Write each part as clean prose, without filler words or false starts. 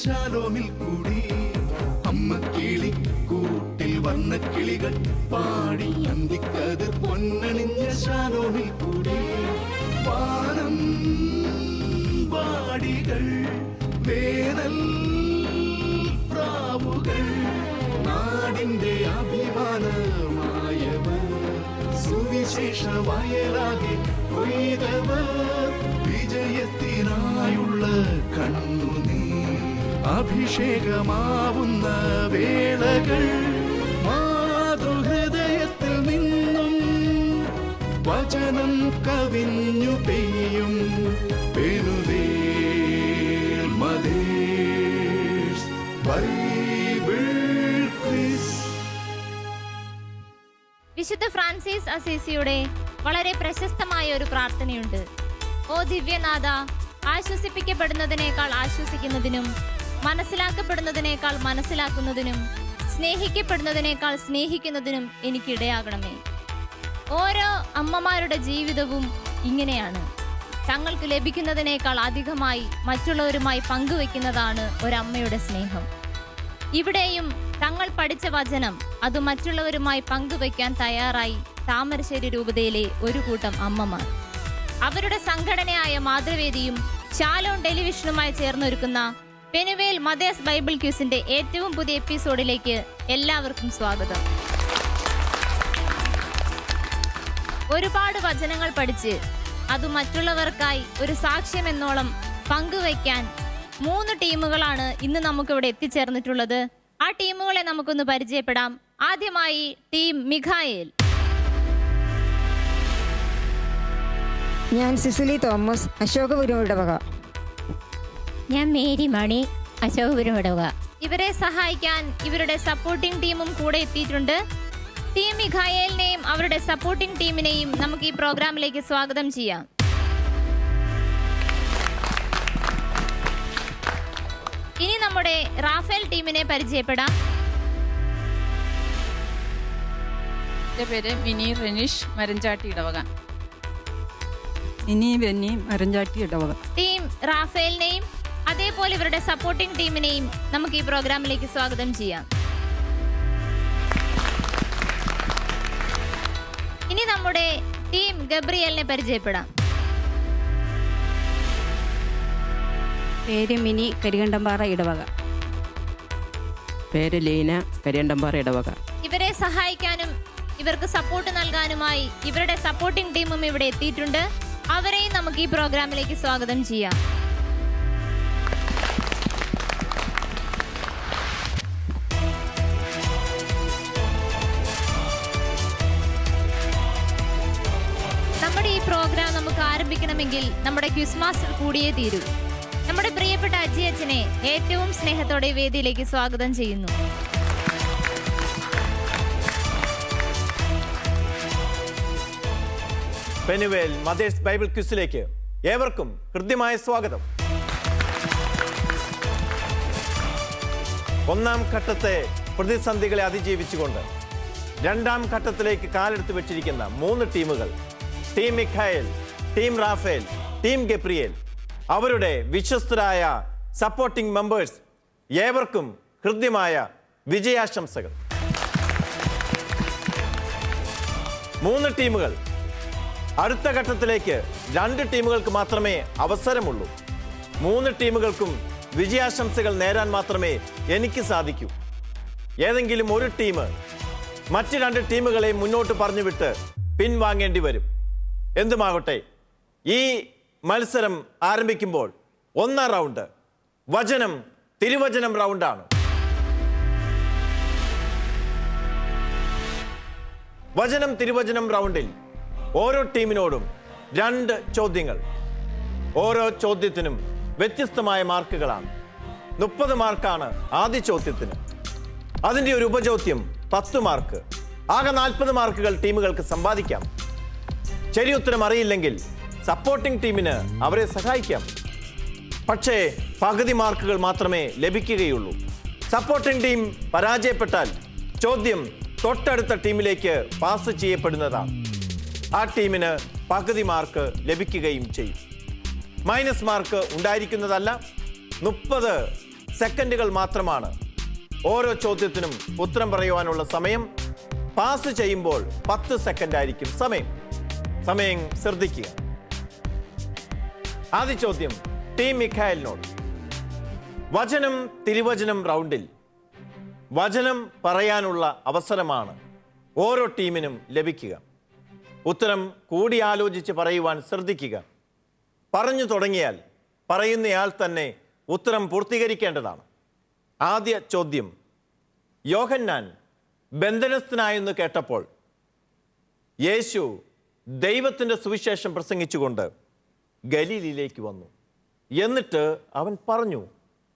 ശാലോമിൽ കൂടി അമ്മ കിളി കൂട്ടിൽ വന്ന കിളികൾ പാടി അന്തിക്കതിർ പൊന്നണിഞ്ഞ ശാലോമിൽ കൂടി വാനം വാടികൾ വേനൽ പ്രാവുകൾ നാടിന്റെ അഭിമാനമായവർ സുവിശേഷ വയലാകെ കൊയ്തവർ വിജയത്തിനായുള്ള കണ്ണുനീർ അഭിഷേകമാവുന്ന വേളകൾ മാതൃഹൃദയത്തിൽ നിന്നും വചനം കവിഞ്ഞു പെയ്യും പെരുവേൽ മദേഴ്സ് ബൈബിൾ ക്വിസ്. വിശുദ്ധ ഫ്രാൻസിസ് അസീസിയുടെ വളരെ പ്രശസ്തമായ ഒരു പ്രാർത്ഥനയുണ്ട്. ഓ ദിവ്യനാഥ, ആശ്വസിപ്പിക്കപ്പെടുന്നതിനേക്കാൾ ആശ്വസിക്കുന്നതിനും മനസ്സിലാക്കപ്പെടുന്നതിനേക്കാൾ മനസ്സിലാക്കുന്നതിനും സ്നേഹിക്കപ്പെടുന്നതിനേക്കാൾ സ്നേഹിക്കുന്നതിനും എനിക്കിടയാകണമേ. ഓരോ അമ്മമാരുടെ ജീവിതവും ഇങ്ങനെയാണ്. തങ്ങൾക്ക് ലഭിക്കുന്നതിനേക്കാൾ അധികമായി മറ്റുള്ളവരുമായി പങ്കുവെക്കുന്നതാണ് ഒരമ്മയുടെ സ്നേഹം. ഇവിടെയും തങ്ങൾ പഠിച്ച വചനം അത് മറ്റുള്ളവരുമായി പങ്കുവെക്കാൻ തയ്യാറായി താമരശ്ശേരി രൂപതയിലെ ഒരു കൂട്ടം അമ്മമാർ. അവരുടെ സംഘടനയായ മാതൃവേദിയും ശാലോം ടെലിവിഷനുമായി ചേർന്നൊരുക്കുന്ന പെനുവേൽ മദേഴ്സ് ബൈബിൾ ക്യൂസിന്റെ ഏറ്റവും പുതിയ എപ്പിസോഡിലേക്ക് എല്ലാവർക്കും സ്വാഗതം. ഒരുപാട് വചനങ്ങൾ പഠിച്ച് അത് മറ്റുള്ളവർക്കായി ഒരു സാക്ഷ്യമെന്നോളം പങ്കുവയ്ക്കാൻ 3 ടീമുകളാണ് ഇന്ന് നമുക്കിവിടെ എത്തിച്ചേർന്നിട്ടുള്ളത്. ആ ടീമുകളെ നമുക്കൊന്ന് പരിചയപ്പെടാം. ആദ്യമായി ടീം മിഖായേൽ. ഞാൻ സിസിലി തോമസ്, അശോകപുരം ഇടവക. ഞാൻ മേരി മണി, അശോകപുരം ഇടവക. ഇവരെ സഹായിക്കാൻ ഇവരുടെ സപ്പോർട്ടിംഗ് ടീമും കൂടെ എത്തിയിട്ടുണ്ട്. ടീം മിഖായേലിനെയും അവരുടെ സപ്പോർട്ടിംഗ് ടീമിനെയും നമുക്ക് ഈ പ്രോഗ്രാമിലേക്ക് സ്വാഗതം ചെയ്യാം. ഇനി നമ്മുടെ റാഫേൽ ടീമിനെ പരിചയപ്പെടാം. എൻ്റെ പേര് മിനി റെനിഷ്, മരഞ്ചാട്ടി ഇടവക. ഇനി ബെന്നി, മരഞ്ചാട്ടി ഇടവക. ടീം റാഫേലിനെയും അതേപോലെ ഇവരുടെ സപ്പോർട്ടിംഗ് ടീമിനെയും നമുക്ക് ഈ പ്രോഗ്രാമിലേക്ക് സ്വാഗതം ചെയ്യാം. ഇനി നമ്മുടെ ടീം ഗബ്രിയേലിനെ പരിചയപ്പെടാം. പേര് മിനി, കരികണ്ടംപാറ ഇടവക. പേര് ലീന, കരികണ്ടംപാറ ഇടവക. ഇവരെ സഹായിക്കാനും ഇവർക്ക് സപ്പോർട്ട് നൽകാനുമായി ഇവരുടെ സപ്പോർട്ടിംഗ് ടീമും ഇവിടെ എത്തിയിട്ടുണ്ട്. അവരെയും നമുക്ക് ഈ പ്രോഗ്രാമിലേക്ക് സ്വാഗതം ചെയ്യാം. നമ്മുടെ ഈ പ്രോഗ്രാം നമുക്ക് ആരംഭിക്കണമെങ്കിൽ നമ്മുടെ ക്വിസ് മാസ്റ്റർ കൂടിയേ തീരൂ. നമ്മുടെ പ്രിയപ്പെട്ട അജി അച്ഛനെ ഏറ്റവും സ്നേഹത്തോടെ വേദിയിലേക്ക് സ്വാഗതം ചെയ്യുന്നു. പെനുവേൽ മദേഴ്സ് ബൈബിൾ ക്വിസിലേക്ക് ഏവർക്കും ഹൃദ്യമായ സ്വാഗതം. 1ാം ഘട്ടത്തെ പ്രതിസന്ധികളെ അതിജീവിച്ചുകൊണ്ട് 2ാം ഘട്ടത്തിലേക്ക് കാലെടുത്ത് വെച്ചിരിക്കുന്ന 3 ടീമുകൾ, team Michael, team Raphael, team Gabriel, അവരുടെ വിശ്വസ്തരായ സപ്പോർട്ടിംഗ് മെമ്പേഴ്സ്, ഏവർക്കും ഹൃദ്യമായ വിജയാശംസകൾ. 3 ടീമുകൾ. അടുത്ത ഘട്ടത്തിലേക്ക് 2 ടീമുകൾക്ക് മാത്രമേ അവസരമുള്ളൂ. 3 ടീമുകൾക്കും വിജയാശംസകൾ നേരാൻ മാത്രമേ എനിക്ക് സാധിക്കൂ. ഏതെങ്കിലും ഒരു ടീം മറ്റ് 2 ടീമുകളെ മുന്നോട്ട് പറഞ്ഞുവിട്ട് പിൻവാങ്ങേണ്ടി വരും. എന്തുമാകട്ടെ, ഈ മത്സരം ആരംഭിക്കുമ്പോൾ 1ാം റൗണ്ട് വചനം തിരുവചനം റൗണ്ടാണ്. വചനം തിരുവചനം റൗണ്ടിൽ ഓരോ ടീമിനോടും 2 ചോദ്യങ്ങൾ. ഓരോ ചോദ്യത്തിനും വ്യത്യസ്തമായ മാർക്കുകളാണ്. 30 മാർക്കാണ് ആദ്യ ചോദ്യത്തിന്. അതിൻ്റെ ഒരു ഉപചോദ്യം 10 മാർക്ക്. ആകെ 40 മാർക്കുകൾ ടീമുകൾക്ക് സമ്പാദിക്കാം. ശരി ഉത്തരം അറിയില്ലെങ്കിൽ സപ്പോർട്ടിംഗ് ടീമിന് അവരെ സഹായിക്കാം. പക്ഷേ പകുതി മാർക്കുകൾ മാത്രമേ ലഭിക്കുകയുള്ളൂ. സപ്പോർട്ടിംഗ് ടീം പരാജയപ്പെട്ടാൽ ചോദ്യം തൊട്ടടുത്ത ടീമിലേക്ക് പാസ് ചെയ്യപ്പെടുന്നതാണ്. ആ ടീമിന് പകുതി മാർക്ക് ലഭിക്കുകയും ചെയ്യും. Minus mark ഉണ്ടായിരിക്കുന്നതല്ല. 30 സെക്കൻഡുകൾ മാത്രമാണ്. ഓരോ ചോദ്യത്തിനും ഉത്തരം പറയുവാനുള്ള സമയം. പാസ് ചെയ്യുമ്പോൾ 10 സെക്കൻഡ് ആയിരിക്കും സമയം ശ്രദ്ധിക്കുക. ആദ്യ ചോദ്യം ടീം മിഖായലിനോട്. വചനം തിരുവചനം റൗണ്ടിൽ വചനം പറയാനുള്ള അവസരമാണ് ഓരോ ടീമിനും ലഭിക്കുക. ഉത്തരം കൂടിയാലോചിച്ച് പറയുവാൻ ശ്രദ്ധിക്കുക. പറഞ്ഞു തുടങ്ങിയാൽ പറയുന്നയാൾ തന്നെ ഉത്തരം പൂർത്തീകരിക്കേണ്ടതാണ്. ആദ്യ ചോദ്യം, യോഹന്നാൻ ബന്ധനസ്ഥനായെന്ന് കേട്ടപ്പോൾ യേശു ദൈവത്തിൻ്റെ സുവിശേഷം പ്രസംഗിച്ചുകൊണ്ട് ഗലീലയിലേക്ക് വന്നു. എന്നിട്ട് അവൻ പറഞ്ഞു.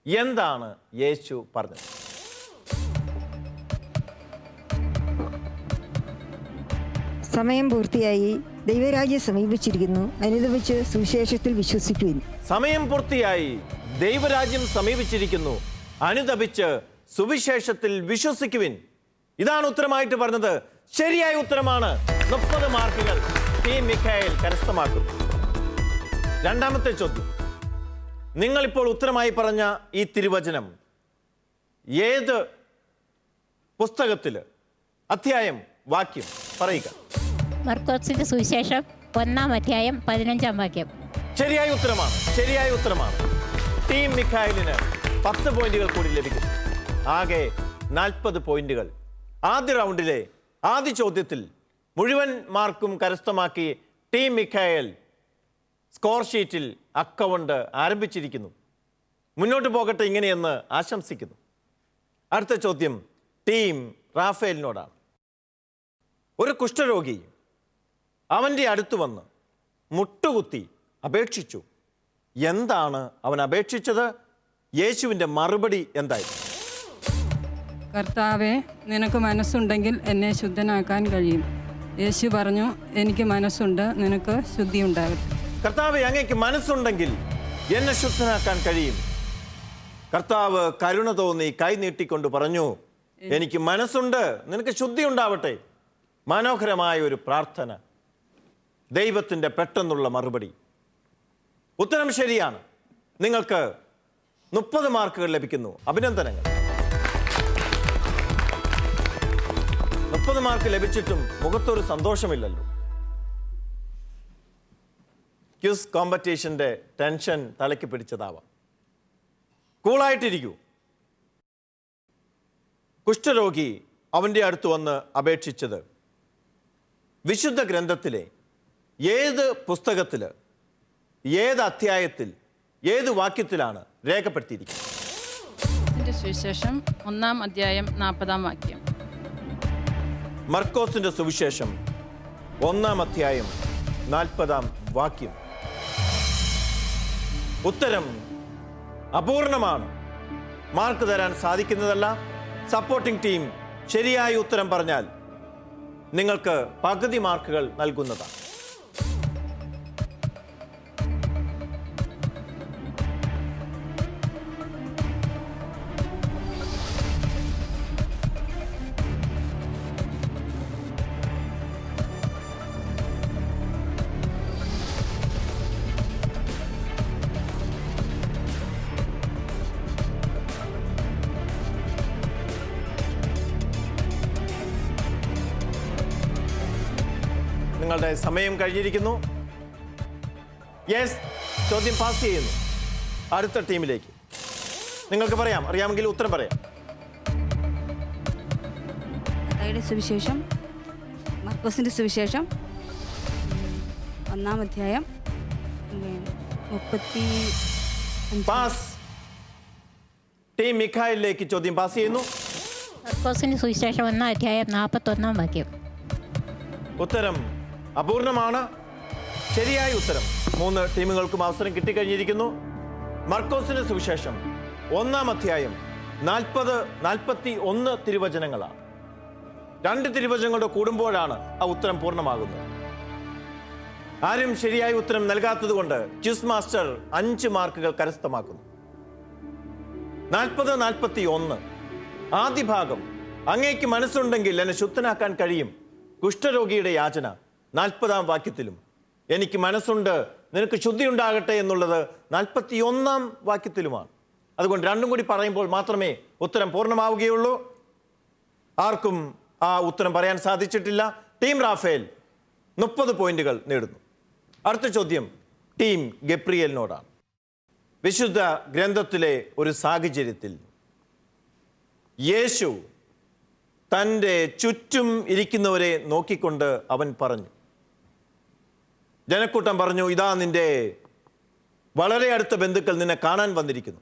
എന്താണ് യേശു പറഞ്ഞത്? സമയം പൂർത്തിയായി, ദൈവരാജ്യം സമീപിച്ചിരിക്കുന്നു, അനുദപിച്ച് സുവിശേഷത്തിൽ വിശ്വസിക്കുവിൻ. സമയം പൂർത്തിയായി, ദൈവരാജ്യം സമീപിച്ചിരിക്കുന്നു, അനുദപിച്ച് സുവിശേഷത്തിൽ വിശ്വസിക്കുവിൻ. ഇതാണ് ഉത്തരമായിട്ട് പറഞ്ഞത്. ശരിയായ ഉത്തരമാണ്. 30 മാർക്കുകൾ ടീം മിഖായേൽ കരസ്ഥമാക്കുന്നു. രണ്ടാമത്തെ ചോദ്യം, നിങ്ങളിപ്പോൾ ഉത്തരമായി പറഞ്ഞ ഈ തിരുവചനം ഏത് പുസ്തകത്തിൽ, അധ്യായം, വാക്യം പറയുക? മർക്കോസിന്റെ സുവിശേഷം 1-ാം അധ്യായം 15-ാം വാക്യം. ശരിയായ ഉത്തരമാണ്. ടീം മിഖായേലിന് 10 പോയിന്റുകൾ കൂടി ലഭിക്കും. ആകെ 40 പോയിന്റുകൾ. ആദ്യ റൗണ്ടിലെ ആദ്യ ചോദ്യത്തിൽ മുഴുവൻ മാർക്കും കരസ്ഥമാക്കി ടീം മിഖായേൽ സ്കോർ ഷീറ്റിൽ അക്കൗണ്ട് ആരംഭിച്ചിരിക്കുന്നു. മുന്നോട്ട് പോകട്ടെ ഇങ്ങനെയെന്ന് ആശംസിക്കുന്നു. അടുത്ത ചോദ്യം ടീം റാഫേലിനോടാണ്. ഒരു കുഷ്ഠരോഗി അവൻ്റെ അടുത്ത് വന്ന് മുട്ടുകുത്തി അപേക്ഷിച്ചു. എന്താണ് അവൻ അപേക്ഷിച്ചത്? യേശുവിൻ്റെ മറുപടി എന്തായിരുന്നു? കർത്താവെ, നിനക്ക് മനസ്സുണ്ടെങ്കിൽ എന്നെ ശുദ്ധനാക്കാൻ കഴിയും. യേശു പറഞ്ഞു, എനിക്ക് മനസ്സുണ്ട്, നിനക്ക് ശുദ്ധി ഉണ്ടാകട്ടെ. കർത്താവെ, അങ്ങേക്ക് മനസ്സുണ്ടെങ്കിൽ എന്നെ ശുദ്ധനാക്കാൻ കഴിയും. കർത്താവ് കരുണ തോന്നി കൈ നീട്ടിക്കൊണ്ട് പറഞ്ഞു, എനിക്ക് മനസ്സുണ്ട്, നിനക്ക് ശുദ്ധി ഉണ്ടാവട്ടെ. മനോഹരമായ ഒരു പ്രാർത്ഥന, ദൈവത്തിൻ്റെ പെട്ടെന്നുള്ള മറുപടി. ഉത്തരം ശരിയാണ്. നിങ്ങൾക്ക് 30 മാർക്കുകൾ ലഭിക്കുന്നു. അഭിനന്ദനങ്ങൾ. 30 മാർക്ക് ലഭിച്ചിട്ടും മുഖത്തൊരു സന്തോഷമില്ലല്ലോ. ക്വിസ് കോമ്പറ്റീഷൻ്റെ ടെൻഷൻ തലയ്ക്ക് പിടിച്ചതാവാം. കൂളായിട്ടിരിക്കൂ. കുഷ്ഠരോഗി അവൻ്റെ അടുത്ത് വന്ന് അപേക്ഷിച്ചത് വിശുദ്ധ ഗ്രന്ഥത്തിലെ ഏത് പുസ്തകത്തിൽ, ഏത് അധ്യായത്തിൽ, ഏത് വാക്യത്തിലാണ് രേഖപ്പെടുത്തിയിരിക്കുന്നത്? സുവിശേഷം 1-ാം അധ്യായം 40-ാം വാക്യം. മർക്കോസിന്റെ സുവിശേഷം 1-ാം അധ്യായം 40-ാം വാക്യം. ഉത്തരം അപൂർണമാണ്. മാർക്ക് തരാൻ സാധിക്കുന്നതല്ല. സപ്പോർട്ടിംഗ് ടീം ശരിയായ ഉത്തരം പറഞ്ഞാൽ നിങ്ങൾക്ക് പകുതി മാർക്കുകൾ നൽകുന്നതാണ്. നിങ്ങളുടെ സമയം കഴിഞ്ഞിരിക്കുന്നു. യെസ്, ചോദ്യം പാസ് ചെയ്യുന്നു. അടുത്ത ടീമിലേക്ക് നിങ്ങൾക്ക് പറയാം. അറിയാമെങ്കിൽ ഉത്തരം പറയാം. മത്തായിയുടെ സുവിശേഷം, മർക്കോസിന്റെ സുവിശേഷം 1-ാം അധ്യായം 35. പാസ്. ടീം മിഖായേലിലേക്ക് ചോദ്യം പാസ് ചെയ്യുന്നു. മർക്കോസിന്റെ സുവിശേഷം 1-ാം അധ്യായം 41-ാം വാക്യം. ഉത്തരം അപൂർണമാണ്. ശരിയായ ഉത്തരം. 3 ടീമുകൾക്കും അവസരം കിട്ടിക്കഴിഞ്ഞിരിക്കുന്നു. മർക്കോസിന്റെ സുവിശേഷം 1-ാം അധ്യായം 40-41 തിരുവചനങ്ങളാണ്. 2 തിരുവചനങ്ങളുടെ കൂടുമ്പോഴാണ് ആ ഉത്തരം പൂർണ്ണമാകുന്നത്. ആരും ശരിയായ ഉത്തരം നൽകാത്തത് കൊണ്ട് ക്വിസ് മാസ്റ്റർ 5 മാർക്കുകൾ കരസ്ഥമാക്കുന്നു. 40-41 ആദ്യ ഭാഗം, അങ്ങേക്ക് മനസ്സുണ്ടെങ്കിൽ എന്നെ ശുദ്ധനാക്കാൻ കഴിയും. കുഷ്ഠരോഗിയുടെ യാചന 40-ാം വാക്യത്തിലും, എനിക്ക് മനസ്സുണ്ട്, നിനക്ക് ശുദ്ധി ഉണ്ടാകട്ടെ എന്നുള്ളത് 41-ാം വാക്യത്തിലുമാണ്. അതുകൊണ്ട് രണ്ടും കൂടി പറയുമ്പോൾ മാത്രമേ ഉത്തരം പൂർണ്ണമാവുകയുള്ളൂ. ആർക്കും ആ ഉത്തരം പറയാൻ സാധിച്ചിട്ടില്ല. ടീം റാഫേൽ 30 പോയിന്റുകൾ നേടുന്നു. അടുത്ത ചോദ്യം ടീം ഗബ്രിയേലിനോടാണ്. വിശുദ്ധ ഗ്രന്ഥത്തിലെ ഒരു സാഹചര്യത്തിൽ യേശു തൻ്റെ ചുറ്റും ഇരിക്കുന്നവരെ നോക്കിക്കൊണ്ട് അവൻ പറഞ്ഞു, ജനക്കൂട്ടം പറഞ്ഞു, ഇതാ നിന്റെ വളരെ അടുത്ത ബന്ധുക്കൾ നിന്നെ കാണാൻ വന്നിരിക്കുന്നു.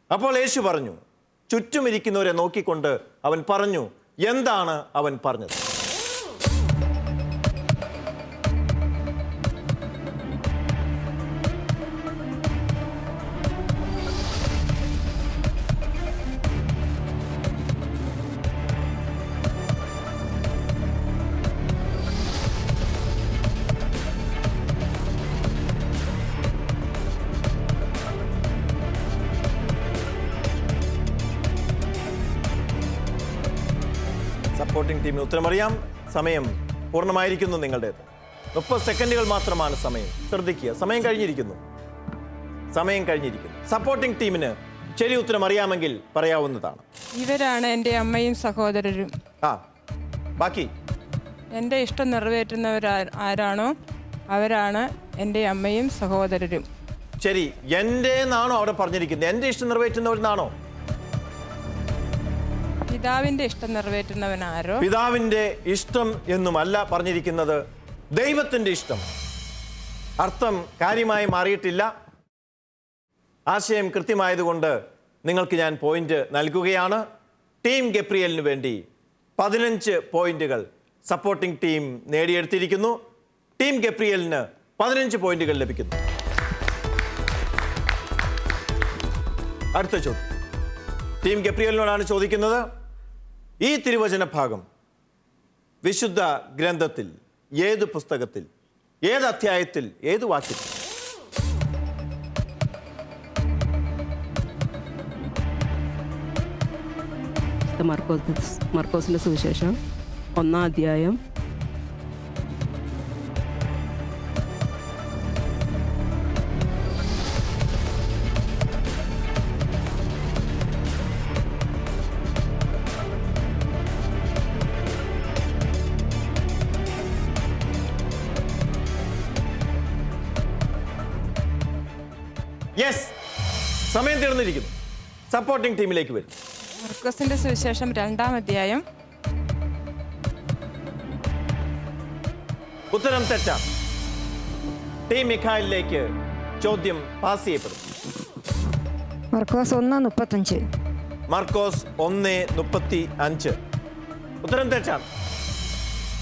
അപ്പോൾ യേശു പറഞ്ഞു, ചുറ്റും ഇരിക്കുന്നവരെ നോക്കിക്കൊണ്ട് അവൻ പറഞ്ഞു, എന്താണ് അവൻ പറഞ്ഞത്? സപ്പോർട്ടിംഗ് ടീമിന് ഉത്തരമറിയാം. സമയം പൂർണ്ണമായിരിക്കുന്നു നിങ്ങളുടേത്. 30 സെക്കൻഡുകൾ മാത്രമാണ് സമയം. ശ്രദ്ധിക്കുക, സമയം കഴിഞ്ഞിരിക്കുന്നു. സപ്പോർട്ടിംഗ് ടീമിന് ശരി ഉത്തരം അറിയാമെങ്കിൽ പറയാവുന്നതാണ്. ഇവരാണ് എൻ്റെ അമ്മയും സഹോദരരും. ബാക്കി എൻ്റെ ഇഷ്ടം നിറവേറ്റുന്നവർ ആരാണോ അവരാണ് എൻ്റെ അമ്മയും സഹോദരരും. ശരി, എൻ്റെ എന്നാണോ അവിടെ പറഞ്ഞിരിക്കുന്നത്? എൻ്റെ ഇഷ്ടം നിറവേറ്റുന്നവരെന്നാണോ? പിതാവിൻ്റെ ഇഷ്ടം നിറവേറ്റുന്നവനാരോ? പിതാവിൻ്റെ ഇഷ്ടം എന്നുമല്ല പറഞ്ഞിരിക്കുന്നത്, ദൈവത്തിൻ്റെ ഇഷ്ടം. അർത്ഥം കാര്യമായി മാറിയിട്ടില്ല. ആശയം കൃത്യമായതുകൊണ്ട് നിങ്ങൾക്ക് ഞാൻ പോയിന്റ് നൽകുകയാണ്. ടീം ഗബ്രിയേലിന് വേണ്ടി 15 പോയിന്റുകൾ സപ്പോർട്ടിംഗ് ടീം നേടിയെടുത്തിരിക്കുന്നു. ടീം ഗബ്രിയേലിന് 15 പോയിന്റുകൾ ലഭിക്കുന്നു. അടുത്ത ചോദ്യം ടീം ഗബ്രിയേലിനോടാണ് ചോദിക്കുന്നത്. ഈ തിരുവചന ഭാഗം വിശുദ്ധ ഗ്രന്ഥത്തിൽ ഏത് പുസ്തകത്തിൽ, ഏത് അധ്യായത്തിൽ, ഏത് വാക്യത്തിൽ? മർക്കോസിന്റെ സുവിശേഷം 1-ാം അധ്യായം 'യെസ്'. സമയം തീർന്നിരിക്കുന്നു. സപ്പോർട്ടിംഗ് ടീമിലേക്ക് വരും. മർക്കോസിന്റെ സുവിശേഷം 2-ാം അധ്യായം. ഉത്തരം തെറ്റാണ്. ടീം മിഖായിലേക്ക് ചോദ്യം പാസ് ചെയ്യപ്പെടും. മർക്കോസ് 1:35. മർക്കോസ് 1:35. ഉത്തരം തെറ്റാണ്.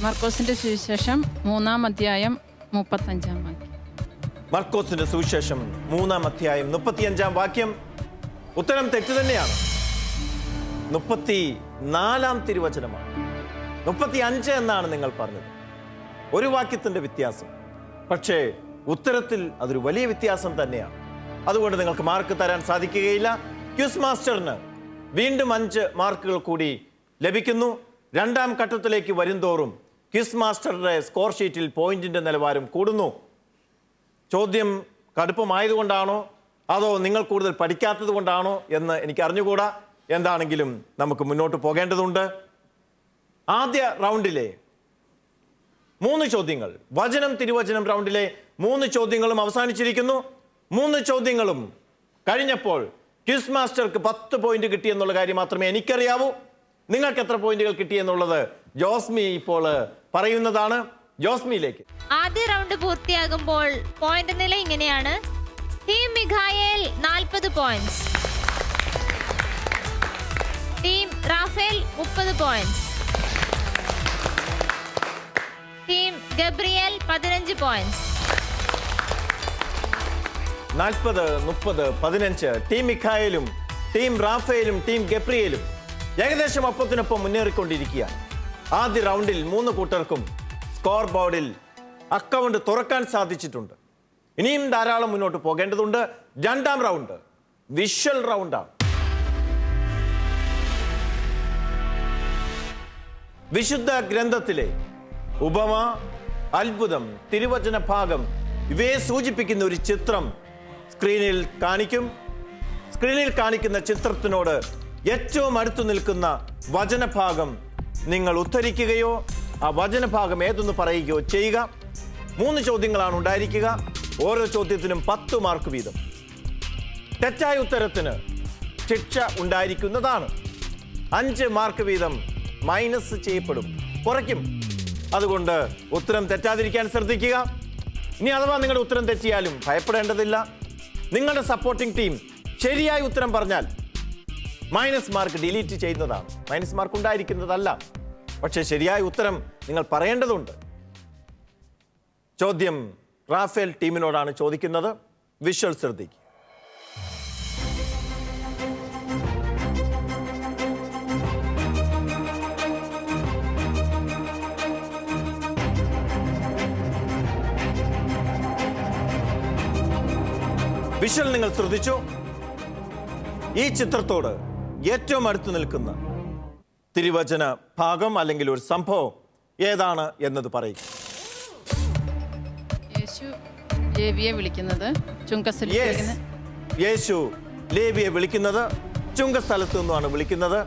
മർക്കോസിന്റെ സുവിശേഷം 3-ാം അധ്യായം 35-ാം വാക്യം. മർക്കോസിന്റെ സുവിശേഷം 3-ാം അധ്യായം 35-ാം വാക്യം. ഉത്തരം തെറ്റ് തന്നെയാണ്. 34-ാം തിരുവചനമാണ്. 35 എന്നാണ് നിങ്ങൾ പറഞ്ഞത്. ഒരു വാക്യത്തിന്റെ വ്യത്യാസം, പക്ഷേ ഉത്തരത്തിൽ അതൊരു വലിയ വ്യത്യാസം തന്നെയാണ്. അതുകൊണ്ട് നിങ്ങൾക്ക് മാർക്ക് തരാൻ സാധിക്കുകയില്ല. ക്വിസ് മാസ്റ്ററിന് വീണ്ടും 5 മാർക്കുകൾ കൂടി ലഭിക്കുന്നു. 2-ാം ഘട്ടത്തിലേക്ക് വരുംതോറും ക്വിസ് മാസ്റ്ററുടെ സ്കോർ ഷീറ്റിൽ പോയിന്റിന്റെ നിലവാരം കൂടുന്നു. ചോദ്യം കടുപ്പമായതുകൊണ്ടാണോ അതോ നിങ്ങൾ കൂടുതൽ പഠിക്കാത്തത് കൊണ്ടാണോ എന്ന് എനിക്ക് അറിഞ്ഞുകൂടാ. എന്താണെങ്കിലും നമുക്ക് മുന്നോട്ട് പോകേണ്ടതുണ്ട്. ആദ്യ റൗണ്ടിലെ 3 ചോദ്യങ്ങൾ, വചനം തിരുവചനം റൗണ്ടിലെ 3 ചോദ്യങ്ങളും അവസാനിച്ചിരിക്കുന്നു. 3 ചോദ്യങ്ങളും കഴിഞ്ഞപ്പോൾ ക്വിസ് മാസ്റ്റർക്ക് 10 പോയിന്റ് കിട്ടിയെന്നുള്ള കാര്യം മാത്രമേ എനിക്കറിയാവൂ. നിങ്ങൾക്ക് എത്ര പോയിന്റുകൾ കിട്ടിയെന്നുള്ളത് ജോസ്മി ഇപ്പോൾ പറയുന്നതാണ്. ജോസ്മിയിലേക്ക്. ആദ്യ റൗണ്ട് പൂർത്തിയാകുമ്പോൾ പോയിന്റ് നില ഇങ്ങനെയാണ്. Team Mikhael 40 points, team Raphael 30 points, team Gabriel 15 points. 40, 30, 15. Team മിഖായേലും ടീം റാഫേലും ടീം ഗബ്രിയേലും ഏകദേശം ഒപ്പത്തിനൊപ്പം മുന്നേറിക്കൊണ്ടിരിക്കുക. ആദ്യ റൗണ്ടിൽ 3 കൂട്ടർക്കും സ്കോർ ബോർഡിൽ അക്കൗണ്ട് തുറക്കാൻ സാധിച്ചിട്ടുണ്ട്. ഇനിയും ധാരാളം മുന്നോട്ട് പോകേണ്ടതുണ്ട്. 2-ാം റൗണ്ട് വിഷ്വൽ റൗണ്ടാണ്. വിശുദ്ധ ഗ്രന്ഥത്തിലെ ഉപമ, അത്ഭുതം, തിരുവചന ഭാഗം ഇവയെ സൂചിപ്പിക്കുന്ന ഒരു ചിത്രം സ്ക്രീനിൽ കാണിക്കും. സ്ക്രീനിൽ കാണിക്കുന്ന ചിത്രത്തിനോട് ഏറ്റവും അടുത്തു നിൽക്കുന്ന വചനഭാഗം നിങ്ങൾ ഉദ്ധരിക്കുകയോ ആ വചനഭാഗം ഏതെന്ന് പറയുകയോ ചെയ്യുക. 3 ചോദ്യങ്ങളാണ് ഉണ്ടായിരിക്കുക. ഓരോ ചോദ്യത്തിനും 10 മാർക്ക് വീതം. തെറ്റായ ഉത്തരത്തിന് ശിക്ഷ ഉണ്ടായിരിക്കുന്നതാണ്. 5 മാർക്ക് വീതം മൈനസ് ചെയ്യപ്പെടും, കുറയ്ക്കും. അതുകൊണ്ട് ഉത്തരം തെറ്റാതിരിക്കാൻ ശ്രദ്ധിക്കുക. ഇനി അഥവാ നിങ്ങളുടെ ഉത്തരം തെറ്റിയാലും ഭയപ്പെടേണ്ടതില്ല. നിങ്ങളുടെ സപ്പോർട്ടിംഗ് ടീം ശരിയായ ഉത്തരം പറഞ്ഞാൽ മൈനസ് മാർക്ക് ഡിലീറ്റ് ചെയ്യുന്നതാണ്. മൈനസ് മാർക്ക് ഉണ്ടായിരിക്കുന്നതല്ല. പക്ഷേ ശരിയായ ഉത്തരം നിങ്ങൾ പറയേണ്ടതുണ്ട്. ചോദ്യം റാഫേൽ ടീമിനോടാണ് ചോദിക്കുന്നത്. വിഷ്വൽ ശ്രദ്ധിക്കുക. വിഷ്വൽ നിങ്ങൾ ശ്രദ്ധിച്ചു. ഈ ചിത്രത്തോട് ഏറ്റവും അടുത്ത് നിൽക്കുന്ന തിരുവചന ഭാഗം അല്ലെങ്കിൽ ഒരു സംഭവം ഏതാണ് എന്നത് പറയും. യേശു ലേവിയെ വിളിക്കുന്നത് ചുങ്കസ്ഥലത്ത് വിളിക്കുന്നത്. യേശു ലേവിയെ വിളിക്കുന്നത് ചുങ്കസ്ഥലത്ത് നിന്നുമാണ് വിളിക്കുന്നത്.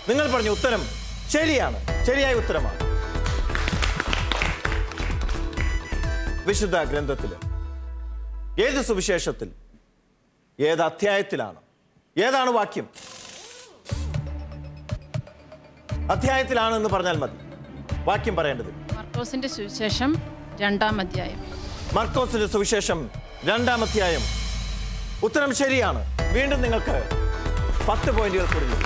നിങ്ങൾ പറഞ്ഞ ഉത്തരം ശരിയാണ്, ശരിയായ ഉത്തരമാണ്. വിശുദ്ധ ഗ്രന്ഥത്തിൽ ഏത് സുവിശേഷത്തിൽ ഏത് അധ്യായത്തിലാണ്, ഏതാണ് വാക്യം? അധ്യായത്തിലാണെന്ന് പറഞ്ഞാൽ മതി, വാക്യം പറയേണ്ടത്. മർക്കോസിന്റെ സുവിശേഷം 2-ാം അധ്യായം. മർക്കോസിന്റെ സുവിശേഷം 2-ാം അധ്യായം. ഉത്തരം ശരിയാണ്. വീണ്ടും നിങ്ങൾക്ക് 10 പോയിന്റുകൾ കൊടുക്കും.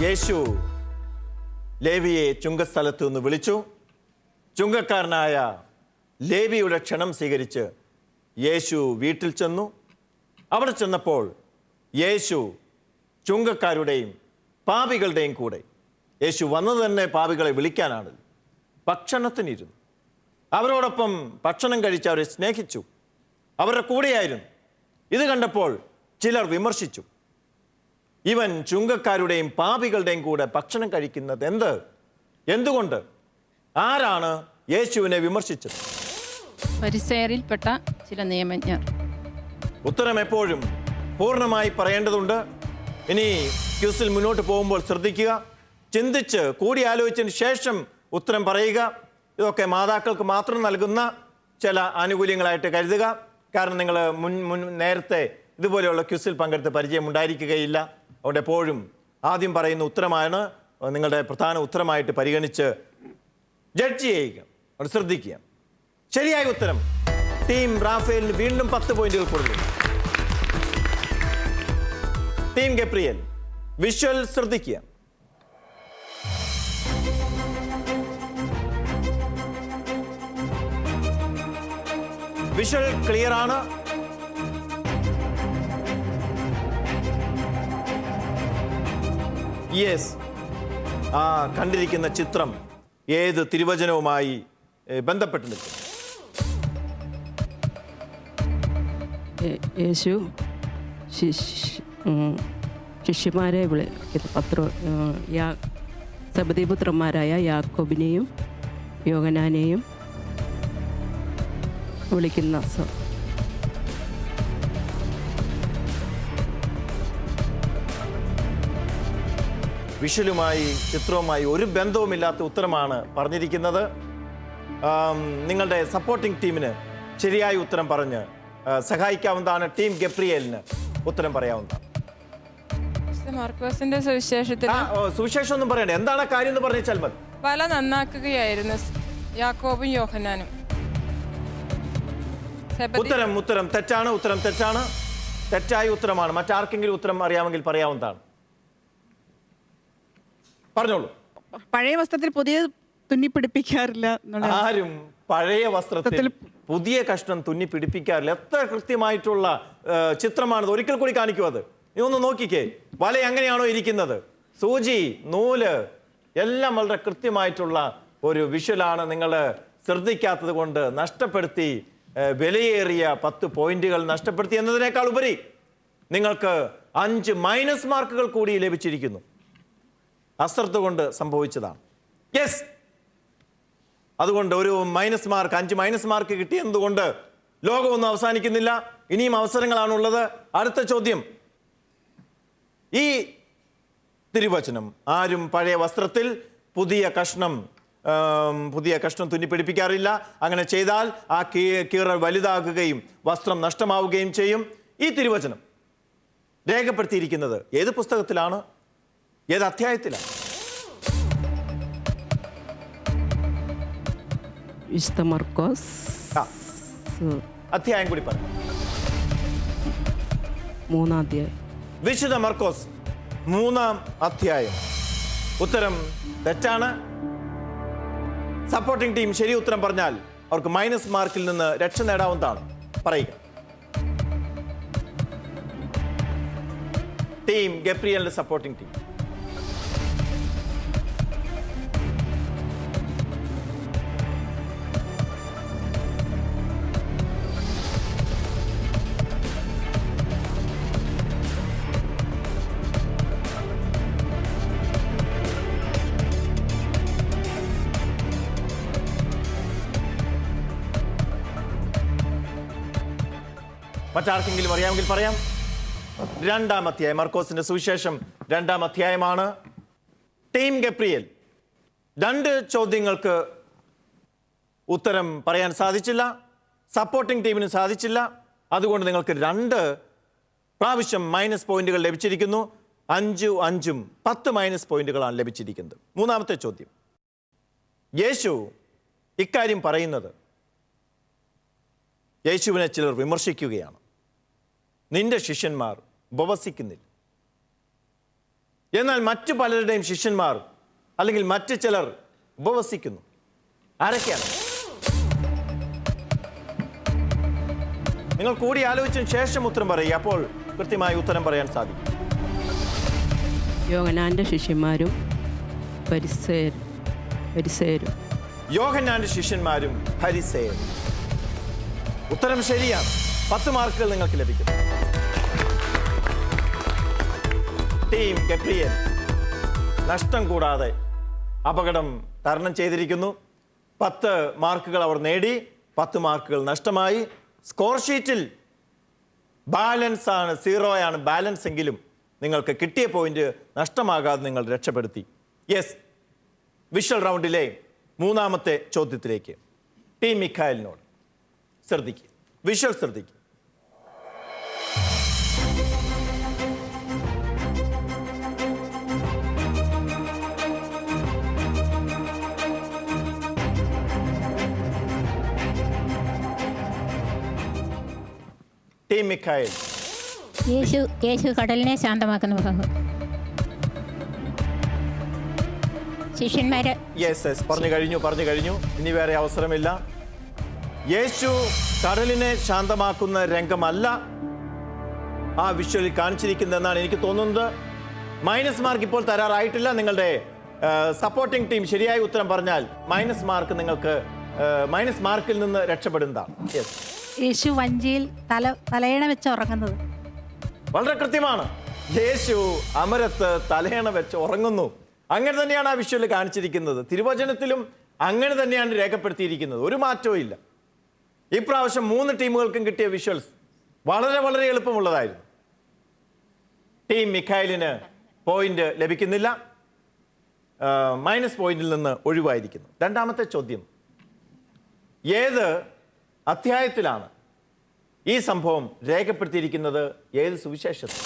യേശു ലേവിയെ ചുങ്കസ്ഥലത്ത് നിന്ന് വിളിച്ചു. ചുങ്കക്കാരനായ ലേവിയുടെ ക്ഷണം സ്വീകരിച്ച് യേശു വീട്ടിൽ ചെന്നു. അവിടെ ചെന്നപ്പോൾ യേശു ചുങ്കക്കാരുടെയും പാപികളുടെയും കൂടെ, യേശു വന്നത് തന്നെ പാപികളെ വിളിക്കാനാണ്, ഭക്ഷണത്തിനിരുന്നു. അവരോടൊപ്പം ഭക്ഷണം കഴിച്ച് അവരെ സ്നേഹിച്ചു, അവരുടെ കൂടെയായിരുന്നു. ഇത് കണ്ടപ്പോൾ ചിലർ വിമർശിച്ചു, ഇവൻ ചുങ്കക്കാരുടെയും പാപികളുടെയും കൂടെ ഭക്ഷണം കഴിക്കുന്നത് എന്തുകൊണ്ട്? ആരാണ് യേശുവിനെ വിമർശിച്ചത്? പരിസയരിൽപ്പെട്ട ചില നിയമജ്ഞർ. ഉത്തരം എപ്പോഴും പൂർണ്ണമായി പറയേണ്ടതുണ്ട്. ഇനി ക്യൂസിൽ മുന്നോട്ട് പോകുമ്പോൾ ശ്രദ്ധിക്കുക, ചിന്തിച്ച് കൂടിയാലോചിച്ചതിന് ശേഷം ഉത്തരം പറയുക. ഇതൊക്കെ മാതാക്കൾക്ക് മാത്രം നൽകുന്ന ചില ആനുകൂല്യങ്ങളായിട്ട് കരുതുക. കാരണം നിങ്ങൾ നേരത്തെ ഇതുപോലെയുള്ള ക്യൂസിൽ പങ്കെടുത്ത് പരിചയം ഉണ്ടായിരിക്കുകയില്ല. അതുകൊണ്ട് എപ്പോഴും ആദ്യം പറയുന്ന ഉത്തരമാണ് നിങ്ങളുടെ പ്രധാന ഉത്തരമായിട്ട് പരിഗണിച്ച് ജഡ്ജ് ചെയ്യുക. അത് ശ്രദ്ധിക്കുക. ശരിയായ ഉത്തരം ടീം റാഫേലിന് വീണ്ടും 10 പോയിന്റുകൾ കൊടുക്കും. ടീം ഗബ്രിയേൽ വിഷ്വൽ ശ്രദ്ധിക്കുക. വിഷ്വൽ ക്ലിയർ ആണ്. യെസ്, ആ കണ്ടിരിക്കുന്ന ചിത്രം ഏത് തിരുവചനവുമായി ബന്ധപ്പെട്ട് നിൽക്കും? യേശു ശിഷ്യന്മാരെ വിളിക്കുന്ന സബദീപുത്രന്മാരായ യാക്കോബിനെയും യോഹന്നാനെയും വിളിക്കുന്ന വിഷ്വലുമായി ചിത്രവുമായി ഒരു ബന്ധവുമില്ലാത്ത ഉത്തരമാണ് പറഞ്ഞിരിക്കുന്നത്. നിങ്ങളുടെ സപ്പോർട്ടിംഗ് ടീമിന് ശരിയായ ഉത്തരം പറഞ്ഞ് സഹായിക്കാവുന്നതാണ്. ടീം ഗബ്രിയേലിന് ഉത്തരം പറയാവുന്നതാണ്. മാർക്കോസിന്റെ സുവിശേഷത്തിൽ സുവിശേഷം ഒന്നും പറയണ്ട, എന്താണ് കാര്യം എന്ന് പറഞ്ഞാൽ മതി. വല നന്നാക്കുകയായിരുന്നു യാക്കോബും യോഹന്നാനും. ഉത്തരം തെറ്റാണ്. ഉത്തരം തെറ്റാണ്, തെറ്റായ ഉത്തരമാണ്. മറ്റാർക്കെങ്കിലും ഉത്തരം അറിയാമെങ്കിൽ പറയാവുന്നതാണ്. പറഞ്ഞോളൂ. പഴയ വസ്ത്രത്തിൽ പുതിയ തുന്നി പിടിപ്പിക്കാറില്ല. ആരും പഴയ വസ്ത്രത്തിൽ പുതിയ കഷ്ണം തുന്നി പിടിപ്പിക്കാറില്ല. എത്ര കൃത്യമായിട്ടുള്ള ചിത്രമാണത്. ഒരിക്കൽ കൂടി കാണിക്കൂ. അത് നീ ഒന്ന് നോക്കിക്കേ. വല എങ്ങനെയാണോ ഇരിക്കുന്നത്, സൂചി, നൂല് എല്ലാം വളരെ കൃത്യമായിട്ടുള്ള ഒരു വിഷ്വലാണ്. നിങ്ങൾ ശ്രദ്ധിക്കാത്തത് കൊണ്ട് നഷ്ടപ്പെടുത്തി, വിലയേറിയ 10 പോയിന്റുകൾ നഷ്ടപ്പെടുത്തി എന്നതിനേക്കാൾ ഉപരി നിങ്ങൾക്ക് 5 മൈനസ് മാർക്കുകൾ കൂടി ലഭിച്ചിരിക്കുന്നു. അശ്രദ്ധ കൊണ്ട് സംഭവിച്ചതാണ്. യെസ്, അതുകൊണ്ട് ഒരു മൈനസ് മാർക്ക്, 5 മൈനസ് മാർക്ക് കിട്ടിയതുകൊണ്ട് ലോകമൊന്നും അവസാനിക്കുന്നില്ല. ഇനിയും അവസരങ്ങളാണുള്ളത്. അടുത്ത ചോദ്യം. ഈ തിരുവചനം ആരും പഴയ വസ്ത്രത്തിൽ പുതിയ കഷ്ണം തുന്നിപ്പിടിപ്പിക്കാറില്ല. അങ്ങനെ ചെയ്താൽ ആ കീറൽ വലുതാകുകയും വസ്ത്രം നഷ്ടമാവുകയും ചെയ്യും. ഈ തിരുവചനം രേഖപ്പെടുത്തിയിരിക്കുന്നത് ഏത് പുസ്തകത്തിലാണ്, ഏത് അധ്യായത്തിലാണ്? വിശുദ്ധ മർക്കോസ് അധ്യായം കൂടി പറഞ്ഞു. 3-ാം അധ്യായം. വിശുദ്ധ മർക്കോസ് 3-ാം അധ്യായം. ഉത്തരം തെറ്റാണ്. സപ്പോർട്ടിംഗ് ടീം ശരി ഉത്തരം പറഞ്ഞാൽ അവർക്ക് മൈനസ് മാർക്കിൽ നിന്ന് രക്ഷ നേടാവുന്നതാണ്. പറയുക. ടീം ഗബ്രിയലിന്റെ സപ്പോർട്ടിംഗ് ടീം. മറ്റാർക്കെങ്കിലും അറിയാമെങ്കിൽ പറയാം. 2-ാം അധ്യായം, മർക്കോസിന്റെ സുവിശേഷം 2-ാം അധ്യായമാണ്. ടീം ഗബ്രിയേൽ 2 ചോദ്യങ്ങൾക്ക് ഉത്തരം പറയാൻ സാധിച്ചില്ല. സപ്പോർട്ടിംഗ് ടീമിന് സാധിച്ചില്ല. അതുകൊണ്ട് നിങ്ങൾക്ക് 2 പ്രാവശ്യം മൈനസ് പോയിന്റുകൾ ലഭിച്ചിരിക്കുന്നു. 5 5 10 മൈനസ് പോയിന്റുകളാണ് ലഭിച്ചിരിക്കുന്നത്. 3-ാമത്തെ ചോദ്യം. യേശു ഇക്കാര്യം പറയുന്നത് യേശുവിനെ ചിലർ വിമർശിക്കുകയാണ്. നിന്റെ ശിഷ്യന്മാർ ഉപവസിക്കുന്നില്ല. എന്നാൽ മറ്റു പലരുടെയും ശിഷ്യന്മാർ അല്ലെങ്കിൽ മറ്റു ചിലർ ഉപവസിക്കുന്നു. ആരൊക്കെയാണ്? നിങ്ങൾ കൂടി ആലോചിച്ചതിന് ശേഷം ഉത്തരം പറയുക. അപ്പോൾ കൃത്യമായി ഉത്തരം പറയാൻ സാധിക്കും. യോഹന്നാന്റെ ശിഷ്യന്മാരും ഫരിസേയരും. യോഹന്നാന്റെ ശിഷ്യന്മാരും ഫരിസേയരും. ഉത്തരം ശരിയാണ്. 10 മാർക്കുകൾ നിങ്ങൾക്ക് ലഭിക്കും. ടീം ഗബ്രിയേൽ നഷ്ടം കൂടാതെ അപകടം തരണം ചെയ്തിരിക്കുന്നു. 10 മാർക്കുകൾ അവർ നേടി. 10 മാർക്കുകൾ നഷ്ടമായി. സ്കോർ ഷീറ്റിൽ ബാലൻസ് ആണ്, 0 ആണ് ബാലൻസ് എങ്കിലും നിങ്ങൾക്ക് കിട്ടിയ പോയിന്റ് നഷ്ടമാകാതെ നിങ്ങൾ രക്ഷപ്പെടുത്തി. യെസ്, വിഷ്വൽ റൗണ്ടിലെ 3-ാമത്തെ ചോദ്യത്തിലേക്ക് ടീം മിഖായലിനോട് ശ്രദ്ധിക്കുക. വിഷ്വൽ ശ്രദ്ധിക്കുക. ടീം മിഖായൽ. യേശു കടലിനെ ശാന്തമാക്കുന്ന ഭാഗം. ശിഷ്യന്മാര് യെസ് പറഞ്ഞു കഴിഞ്ഞു. ഇനി വേറെ അവസരമില്ല. യേശു കടലിനെ ശാന്തമാക്കുന്ന രംഗമല്ല ആ വിഷ്വലിൽ കാണിച്ചിരിക്കുന്നതെന്നാണ് എനിക്ക് തോന്നുന്നത്. മൈനസ് മാർക്ക് ഇപ്പോൾ തരാറായിട്ടില്ല. നിങ്ങളുടെ സപ്പോർട്ടിംഗ് ടീം ശരിയായ ഉത്തരം പറഞ്ഞാൽ മൈനസ് മാർക്ക് നിങ്ങൾക്ക് മൈനസ് മാർക്കിൽ നിന്ന് രക്ഷപ്പെടുന്നതാണ്. യെസ്, യേശു വഞ്ചിയിൽ തലയണ വെച്ച് ഉറങ്ങുന്നത്. വളരെ കൃത്യമാണ്. യേശു അമരത്ത് തലയണ വെച്ച് ഉറങ്ങുന്നു. അങ്ങനെ തന്നെയാണ് ആ വിഷ്വലിൽ കാണിച്ചിരിക്കുന്നത്. തിരുവചനത്തിലും അങ്ങനെ തന്നെയാണ് രേഖപ്പെടുത്തിയിരിക്കുന്നത്. ഒരു മാറ്റവും ഇല്ല. ഇപ്രാവശ്യം 3 ടീമുകൾക്കും കിട്ടിയ വിഷ്വൽസ് വളരെ വളരെ എളുപ്പമുള്ളതായിരുന്നു. ടീം മിഖായലിന് പോയിന്റ് ലഭിക്കുന്നില്ല. മൈനസ് പോയിന്റിൽ നിന്ന് ഒഴിവായിരിക്കുന്നു. 2-ാമത്തെ ചോദ്യം. ഏത് അധ്യായത്തിലാണ് ഈ സംഭവം രേഖപ്പെടുത്തിയിരിക്കുന്നത്? ഏത് സുവിശേഷത്തിൽ?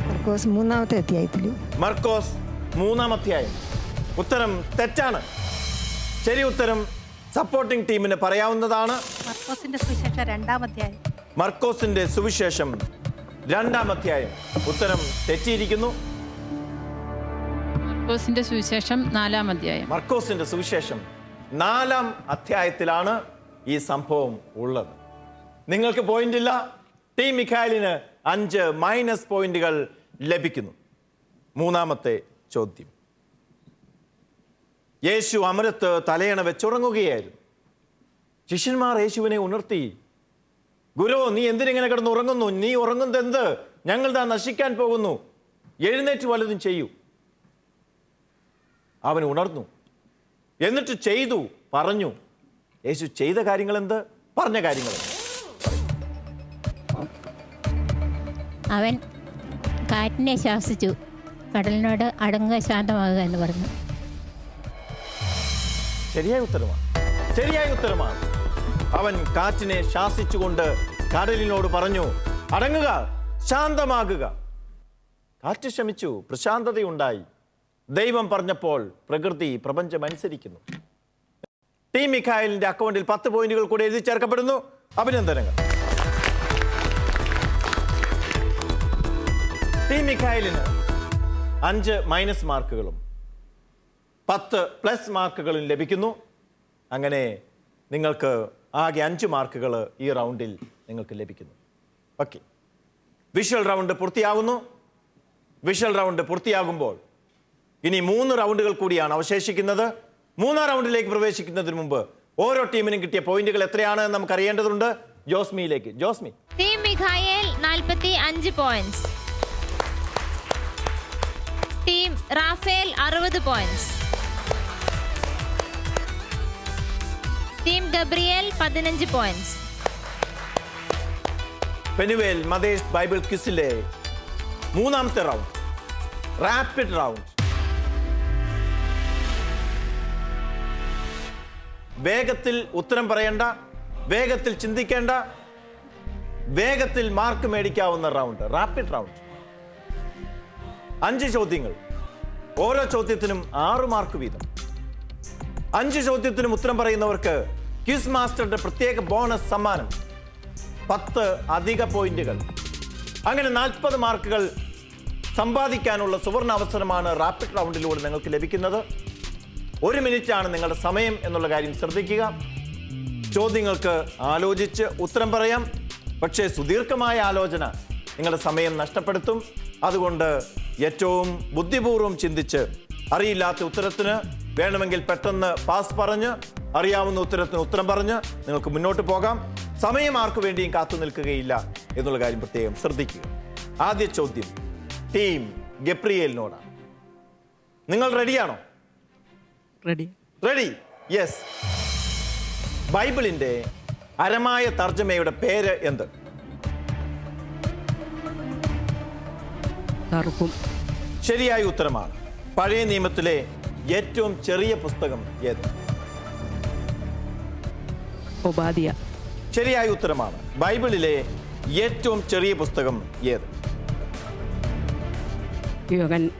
മർക്കോസ് 3-ാമത്തെ അധ്യായത്തിൽ. മർക്കോസ് 3-ാം അധ്യായം. ഉത്തരം തെറ്റാണ്. ശരി ഉത്തരം സപ്പോർട്ടിംഗ് ടീമിന് പറയാവുന്നതാണ്. മർക്കോസിന്റെ സുവിശേഷം 2-ാം അധ്യായം. മർക്കോസിന്റെ സുവിശേഷം 2-ാം അധ്യായം. ഉത്തരം തെറ്റിയിരിക്കുന്നു. മർക്കോസിന്റെ സുവിശേഷം 4-ാം അധ്യായം. മർക്കോസിന്റെ സുവിശേഷം 4-ാം അധ്യായത്തിലാണ് ഈ സംഭവം ഉള്ളത്. നിങ്ങൾക്ക് പോയിന്റ് ഇല്ല. ടീം മിഖായലിന് 5 മൈനസ് പോയിന്റുകൾ ലഭിക്കുന്നു. 3-ാമത്തെ ചോദ്യം. യേശു അമരത്ത് തലയണ വെച്ചുറങ്ങുകയായിരുന്നു. ശിഷ്യന്മാർ യേശുവിനെ ഉണർത്തി, ഗുരു, നീ എന്തിനിങ്ങനെ കിടന്ന് ഉറങ്ങുന്നു? നീ ഉറങ്ങുന്നത് എന്ത്? ഞങ്ങൾ താ നശിക്കാൻ പോകുന്നു, എഴുന്നേറ്റ് വല്ലതും ചെയ്യൂ. അവൻ ഉണർന്നു, എന്നിട്ട് ചെയ്തു, പറഞ്ഞു. യേശു ചെയ്ത കാര്യങ്ങൾ എന്ത്, പറഞ്ഞ കാര്യങ്ങൾ എന്ത്? അവൻ കാറ്റിനെ ശാസിച്ചു, കടലിനോട് അടങ്ങുക, ശാന്തമാകുക എന്ന് പറഞ്ഞു. ശരിയായ ഉത്തരമാണ്, ശരിയായ ഉത്തരമാണ്. അവൻ കാറ്റിനെ ശാസിച്ചുകൊണ്ട് കടലിനോട് പറഞ്ഞു, അടങ്ങുക, ശാന്തമാകുക. കാറ്റ് ശമിച്ചു, പ്രശാന്തതയുണ്ടായി. ദൈവം പറഞ്ഞപ്പോൾ പ്രകൃതി, പ്രപഞ്ചം അനുസരിക്കുന്നു. ടീം മിഖായലിന്റെ അക്കൗണ്ടിൽ 10 പോയിന്റുകൾ കൂടെ എഴുതി ചേർക്കപ്പെടുന്നു. അഭിനന്ദനങ്ങൾ. ടീം മിഖായലിന് 5 മൈനസ് മാർക്കുകളും 10 പ്ലസ് മാർക്കുകളും ലഭിക്കുന്നു. അങ്ങനെ നിങ്ങൾക്ക് ആകെ 5 മാർക്കുകൾ ഈ റൗണ്ടിൽ നിങ്ങൾക്ക് ലഭിക്കുന്നു. ഓക്കെ, വിഷ്വൽ റൗണ്ട് പൂർത്തിയാകുന്നു. വിഷ്വൽ റൗണ്ട് പൂർത്തിയാകുമ്പോൾ ഇനി 3 റൗണ്ടുകൾ കൂടിയാണ് അവശേഷിക്കുന്നത്. 3ാം റൗണ്ടിലേക്ക് പ്രവേശിക്കുന്നതിന് മുമ്പ് ഓരോ ടീമിനും കിട്ടിയ പോയിന്റുകൾ എത്രയാണ് എന്ന് നമുക്ക് അറിയേണ്ടതുണ്ട്. ജോസ്മിയിലേക്ക്. Josmi. Team Mikhael 45 points, team Raphael 60 points, team Gabriel 15 points. Penuel mothers Bible ക്വിസിലെ 3ാമത്തെ റൗണ്ട്, റാപ്പിഡ് റൗണ്ട്. വേഗത്തിൽ ഉത്തരം പറയേണ്ട, വേഗത്തിൽ ചിന്തിക്കേണ്ട, വേഗത്തിൽ മാർക്ക് മേടിക്കാവുന്ന റൗണ്ട്, റാപ്പിഡ് റൗണ്ട്. 5 ചോദ്യങ്ങൾ, ഓരോ ചോദ്യത്തിനും 6 മാർക്ക് വീതം. 5 ചോദ്യത്തിനും ഉത്തരം പറയുന്നവർക്ക് ക്വിസ് മാസ്റ്ററുടെ പ്രത്യേക ബോണസ് സമ്മാനം 10 അധിക പോയിന്റുകൾ. അങ്ങനെ 40 മാർക്കുകൾ സമ്പാദിക്കാനുള്ള സുവർണ അവസരമാണ് റാപ്പിഡ് റൗണ്ടിലൂടെ നിങ്ങൾക്ക് ലഭിക്കുന്നത്. 1 മിനിറ്റാണ് നിങ്ങളുടെ സമയം എന്നുള്ള കാര്യം ശ്രദ്ധിക്കുക. ചോദ്യങ്ങൾക്ക് ആലോചിച്ച് ഉത്തരം പറയാം, പക്ഷേ സുദീർഘമായ ആലോചന നിങ്ങളുടെ സമയം നഷ്ടപ്പെടുത്തും. അതുകൊണ്ട് ഏറ്റവും ബുദ്ധിപൂർവ്വം ചിന്തിച്ച് അറിയില്ലാത്ത ഉത്തരത്തിന് വേണമെങ്കിൽ പെട്ടെന്ന് പാസ് പറഞ്ഞ് അറിയാവുന്ന ഉത്തരത്തിന് ഉത്തരം പറഞ്ഞ് നിങ്ങൾക്ക് മുന്നോട്ട് പോകാം. സമയം ആർക്കു വേണ്ടിയും കാത്തു നിൽക്കുകയില്ല എന്നുള്ള കാര്യം പ്രത്യേകം ശ്രദ്ധിക്കുക. ആദ്യ ചോദ്യം ടീം ഗബ്രിയേലിനോടാണ്. നിങ്ങൾ റെഡിയാണോ? റെഡി. റെഡി? യെസ്. ബൈബിളിന്റെ അരമായ തർജ്ജമയുടെ പേര് എന്ത്? തർക്കും. ശരിയായ ഉത്തരമാണ്. പഴയ നിയമത്തിലെ ഏറ്റവും ചെറിയ പുസ്തകം ഏത്? ഒബാദിയ. ശരിയായ ഉത്തരമാണ്. ബൈബിളിലെ ഏറ്റവും ചെറിയ പുസ്തകം ഏത്? യോഹന്നാന്റെ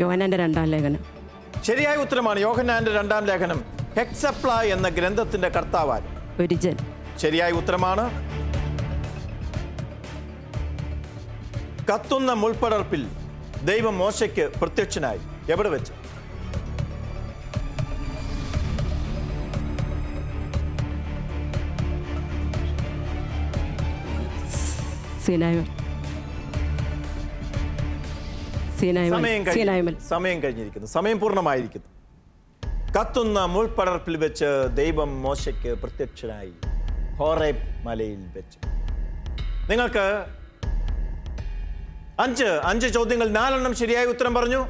യോഹന്നാന്റെ 2ാം ലേഖനം. ശരിയായ ഉത്തരമാണ്. യോഹന്നാന്റെ 2ാം ലേഖനം. ഹെക്സപ്ല എന്ന ഗ്രന്ഥത്തിന്റെ കർത്താവാൻ? ഒരിജൻ. ശരിയായ ഉത്തരമാണ്. കത്തുന്ന മുൾപ്പടർപ്പിൽ ദൈവം മോശയ്ക്ക് പ്രത്യക്ഷനായി എവിടെ വെച്ച്? സമയം കഴിഞ്ഞിരിക്കുന്നു. സമയം പൂർണ്ണമായിരിക്കുന്നു. കത്തുന്ന മുൾപ്പടർപ്പിൽ വെച്ച് ദൈവം മോശയ്ക്ക് പ്രത്യക്ഷനായി ഹോറേബ് മലയിൽ വെച്ച്. നിങ്ങൾക്ക് 5 ചോദ്യങ്ങൾ 4 ശരിയായ ഉത്തരം പറഞ്ഞു.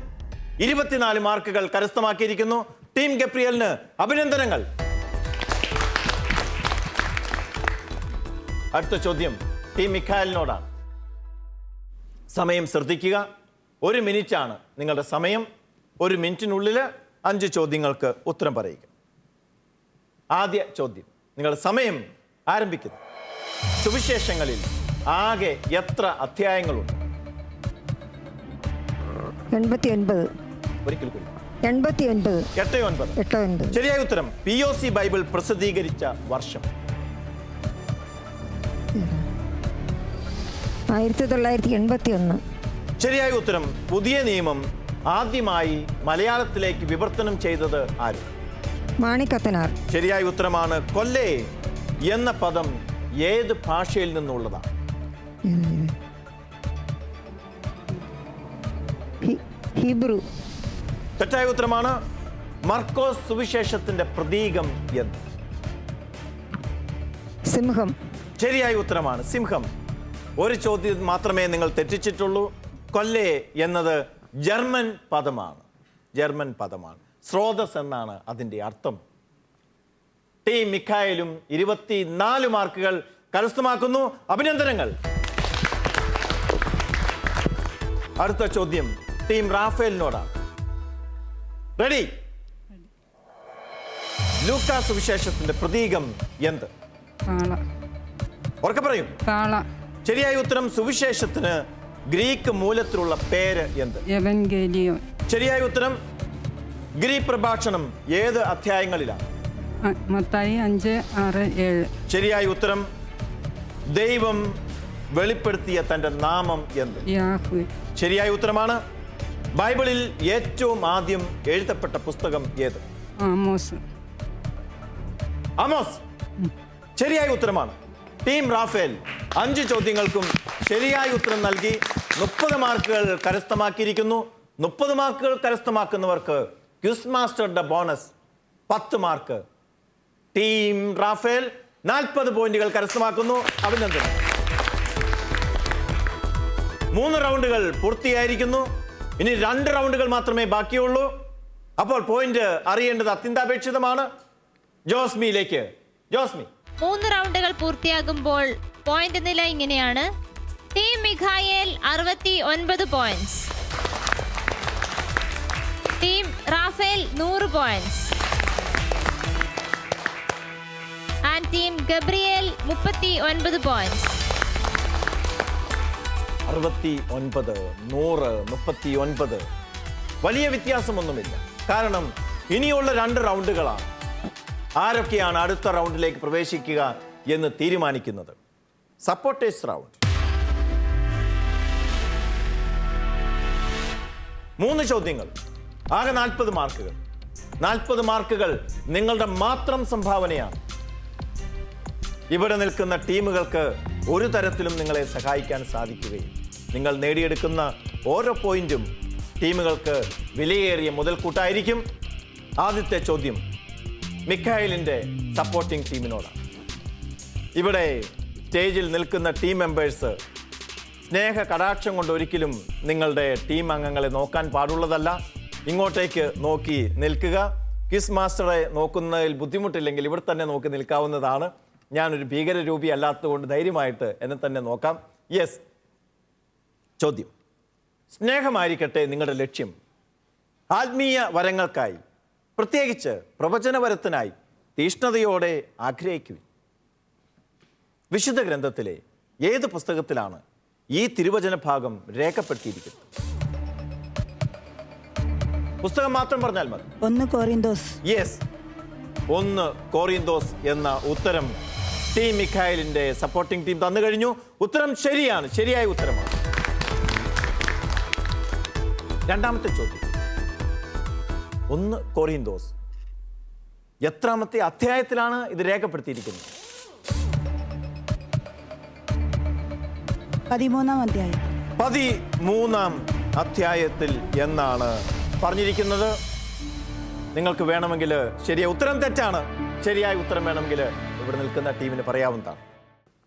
24 മാർക്കുകൾ കരസ്ഥമാക്കിയിരിക്കുന്നു. ടീം ഗബ്രിയേലിന് അഭിനന്ദനങ്ങൾ. അടുത്ത ചോദ്യം ടീം മിഖായലിനോടാണ്. സമയം ശ്രദ്ധിക്കുക. 1 മിനിറ്റാണ് നിങ്ങളുടെ സമയം. 1 മിനിറ്റിനുള്ളിൽ 5 ചോദ്യങ്ങൾക്ക് ഉത്തരം പറയുക. ആദ്യ ചോദ്യം, നിങ്ങളുടെ സമയം ആരംഭിക്കുന്നു. സുവിശേഷങ്ങളിൽ ആകെ എത്ര അധ്യായങ്ങളുണ്ട്? 89. ഒരിക്കൽ കൂടി. 89. 89. ശരിയായ ഉത്തരം. POC ബൈബിൾ പ്രസിദ്ധീകരിച്ച വർഷം? 1981. ശരിയായ ഉത്തരം. പുതിയ നിയമം ആദ്യമായി മലയാളത്തിലേക്ക് വിവർത്തനം ചെയ്തത് ആര്? മാണിക്കത്തനാർ. ശരിയായ ഉത്തരമാണ്. കൊല്ലേ എന്ന പദം ഏത് ഭാഷയിൽ നിന്നുള്ളതാണ്? ഹീബ്രു. തെറ്റായ ഉത്തരമാണ്. മർക്കോസ് സുവിശേഷത്തിന്റെ പ്രതീകം എന്ത്? സിംഹം. ശരിയായ ഉത്തരമാണ് സിംഹം. ഒരു ചോദ്യം മാത്രമേ നിങ്ങൾ തെറ്റിച്ചിട്ടുള്ളൂ. കൊല്ലെ എന്നത് ജർമ്മൻ പദമാണ്. ജർമ്മൻ പദമാണ്. സ്രോതസ് എന്നാണ് അതിൻ്റെ അർത്ഥം. ടീം മിഖായലും 24 മാർക്കുകൾ കരസ്ഥമാക്കുന്നു. അഭിനന്ദനങ്ങൾ. അടുത്ത ചോദ്യം ടീം റാഫേലിനോടാണ്. റെഡി? ലൂക്കാ സുവിശേഷത്തിന്റെ പ്രതീകം എന്ത്? കാള. ഉറക്കെ പറയും. കാള. ശരിയായ ഉത്തരം സുവിശേഷത്തിന് ഗ്രീക്ക് മൂലത്തിലുള്ള പേര് എന്ത്? എവൻഗേലിയോൻ. ശരിയായ ഉത്തരം ഗ്രീക്ക് പ്രഭാഷണം ഏത് അധ്യായങ്ങളിലാണ്? മത്തായി 5, 6, 7. ശരിയായ ഉത്തരം ദൈവം വെളിപ്പെടുത്തിയ തന്റെ നാമം എന്ത്? യാഹ്വേ. ശരിയായ ഉത്തരമാണ്. ബൈബിളിൽ ഏറ്റവും ആദ്യം എഴുതപ്പെട്ട പുസ്തകം ഏത്? ആമോസ്. ആമോസ്. ശരിയായ ഉത്തരമാണ്. ടീം റാഫേൽ 5 ചോദ്യങ്ങൾക്കും ശരിയായ ഉത്തരം നൽകി 30 മാർക്കുകൾ കരസ്ഥമാക്കിയിരിക്കുന്നു. 30 മാർക്കുകൾ കരസ്ഥമാക്കുന്നവർക്ക് ക്വിസ് മാസ്റ്ററുടെ ബോണസ് 10 മാർക്ക്. ടീം റാഫേൽ 40 പോയിന്റുകൾ കരസ്ഥമാക്കുന്നു. അഭിനന്ദനം. 3 റൗണ്ടുകൾ പൂർത്തിയായിരിക്കുന്നു. ഇനി 2 റൗണ്ടുകൾ മാത്രമേ ബാക്കിയുള്ളൂ. അപ്പോൾ പോയിന്റ് അറിയേണ്ടത് അത്യന്താപേക്ഷിതമാണ്. ജോസ്മിയിലേക്ക്. ജോസ്മി. 3 റൗണ്ടുകൾ പൂർത്തിയാകുമ്പോൾ പോയിന്റ് നില ഇങ്ങനെയാണ്. Team Michael 69 points, team Raphael 100 points and team Gabriel 39 points. 69, 100, 39 വലിയ വ്യത്യാസമൊന്നുമില്ല. കാരണം ഇനിയുള്ള 2 റൗണ്ടുകളാണ്. ആരൊക്കെയാണ് അടുത്ത റൗണ്ടിലേക്ക് പ്രവേശിക്കുക എന്ന് തീരുമാനിക്കുന്നത്. Supporters round. 3 ചോദ്യങ്ങൾ, ആകെ 40 മാർക്കുകൾ. 40 മാർക്കുകൾ നിങ്ങളുടെ മാത്രം സംഭാവനയാണ്. ഇവിടെ നിൽക്കുന്ന ടീമുകൾക്ക് ഒരു തരത്തിലും നിങ്ങളെ സഹായിക്കാൻ സാധിക്കുകയും നിങ്ങൾ നേടിയെടുക്കുന്ന ഓരോ പോയിന്റും ടീമുകൾക്ക് വിലയേറിയ മുതൽക്കൂട്ടായിരിക്കും. ആദ്യത്തെ ചോദ്യം മിഖായലിൻ്റെ സപ്പോർട്ടിംഗ് ടീമിനോടാണ്. ഇവിടെ സ്റ്റേജിൽ നിൽക്കുന്ന ടീം മെമ്പേഴ്സ് സ്നേഹ കടാക്ഷം കൊണ്ട് ഒരിക്കലും നിങ്ങളുടെ ടീം അംഗങ്ങളെ നോക്കാൻ പാടുള്ളതല്ല. ഇങ്ങോട്ടേക്ക് നോക്കി നിൽക്കുക. ക്വിസ് മാസ്റ്ററെ നോക്കുന്നതിൽ ബുദ്ധിമുട്ടില്ലെങ്കിൽ ഇവിടെ തന്നെ നോക്കി നിൽക്കാവുന്നതാണ്. ഞാനൊരു ഭീകരരൂപി അല്ലാത്തതുകൊണ്ട് ധൈര്യമായിട്ട് എന്നെ തന്നെ നോക്കാം. യെസ്. ചോദ്യം: സ്നേഹമായിരിക്കട്ടെ നിങ്ങളുടെ ലക്ഷ്യം. ആത്മീയ വരങ്ങൾക്കായി, പ്രത്യേകിച്ച് പ്രവചനവരത്തിനായി തീഷ്ണതയോടെ ആഗ്രഹിക്കുവിൻ. വിശുദ്ധ ഗ്രന്ഥത്തിലെ ഏത് പുസ്തകത്തിലാണ് ഈ തിരുവചന ഭാഗം രേഖപ്പെടുത്തിയിരിക്കുന്നത്? പുസ്തകം മാത്രം പറഞ്ഞാൽ മതി. 1 കൊറിന്തോസ്. യെസ്, 1 കൊറിന്തോസ് എന്ന ഉത്തരം ടീം മിഖായലിന്റെ സപ്പോർട്ടിംഗ് ടീം തന്നു കഴിഞ്ഞു. ഉത്തരം ശരിയാണ്, ശരിയായ ഉത്തരമാണ്. രണ്ടാമത്തെ ചോദ്യം: 1 കൊറിന്തോസ് എത്രാമത്തെ അധ്യായത്തിലാണ് ഇത് രേഖപ്പെടുത്തിയിരിക്കുന്നത്? 13-ാം അധ്യായം. 13-ാം അധ്യായത്തിൽ എന്നാണ് പറഞ്ഞിരിക്കുന്നത്. നിങ്ങൾക്ക് വേണമെങ്കിൽ ശരിയായ ഉത്തരം തെറ്റാണ്. ശരിയായ ഉത്തരം വേണമെങ്കിൽ ഇവിടെ നിൽക്കുന്ന ടീമിന് പറയാവുന്നതാണ്.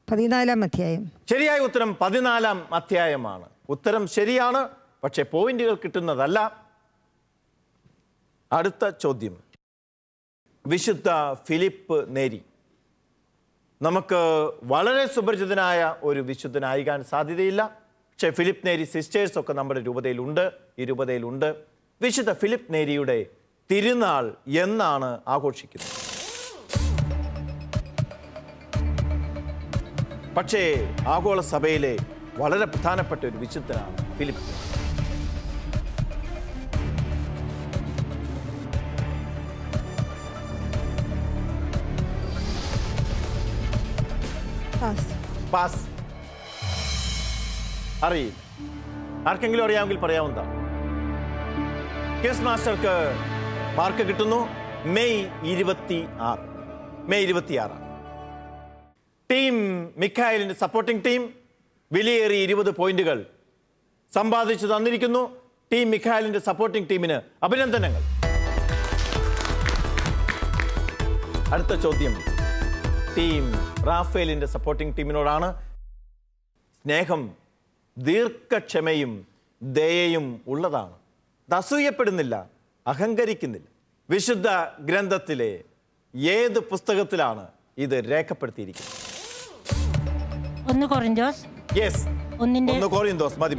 14-ാം അധ്യായം. ശരിയായ ഉത്തരം 14-ാം അധ്യായമാണ്. ഉത്തരം ശരിയാണ്, പക്ഷേ പോയിന്റുകൾ കിട്ടുന്നതല്ല. അടുത്ത ചോദ്യം: വിശുദ്ധ ഫിലിപ്പ് നേരി. നമുക്ക് വളരെ സുപരിചിതനായ ഒരു വിശുദ്ധനായിരിക്കാൻ സാധ്യതയില്ല. പക്ഷേ ഫിലിപ്പ് നേരി സിസ്റ്റേഴ്സ് ഒക്കെ നമ്മുടെ രൂപതയിലുണ്ട്, ഈ രൂപതയിലുണ്ട്. വിശുദ്ധ ഫിലിപ്പ് നേരിയുടെ തിരുനാൾ എന്നാണ് ആഘോഷിക്കുന്നത്? പക്ഷേ ആഗോള സഭയിലെ വളരെ പ്രധാനപ്പെട്ട ഒരു വിശുദ്ധനാണ് ഫിലിപ്പ് നേരി. പാസ്. അറിയില്ല. ആർക്കെങ്കിലും അറിയാമെങ്കിൽ പറയാവുന്നതാണ്. ക്വിസ് മാസ്റ്റർക്ക് മാർക്ക് കിട്ടുന്നു. മെയ് 26. ടീം മിഖായലിന്റെ സപ്പോർട്ടിംഗ് ടീം വിലയേറിയ 20 പോയിന്റുകൾ സമ്പാദിച്ചു തന്നിരിക്കുന്നു. ടീം മിഖായലിന്റെ സപ്പോർട്ടിംഗ് ടീമിന് അഭിനന്ദനങ്ങൾ. അടുത്ത ചോദ്യം ടീം റാഫേലിന്റെ സപ്പോർട്ടിംഗ് ടീമിനോടാണ്. സ്നേഹം ദീർഘക്ഷമയും ദയയും ഉള്ളതാണ്. ഇത് അസൂയപ്പെടുന്നില്ല, അഹങ്കരിക്കുന്നില്ല. വിശുദ്ധ ഗ്രന്ഥത്തിലെ ഏത് പുസ്തകത്തിലാണ് ഇത് രേഖപ്പെടുത്തിയിരിക്കുന്നത്? 1 കൊറിന്തോസ്. യെസ്, 1 കൊറിന്തോസ്. മതി.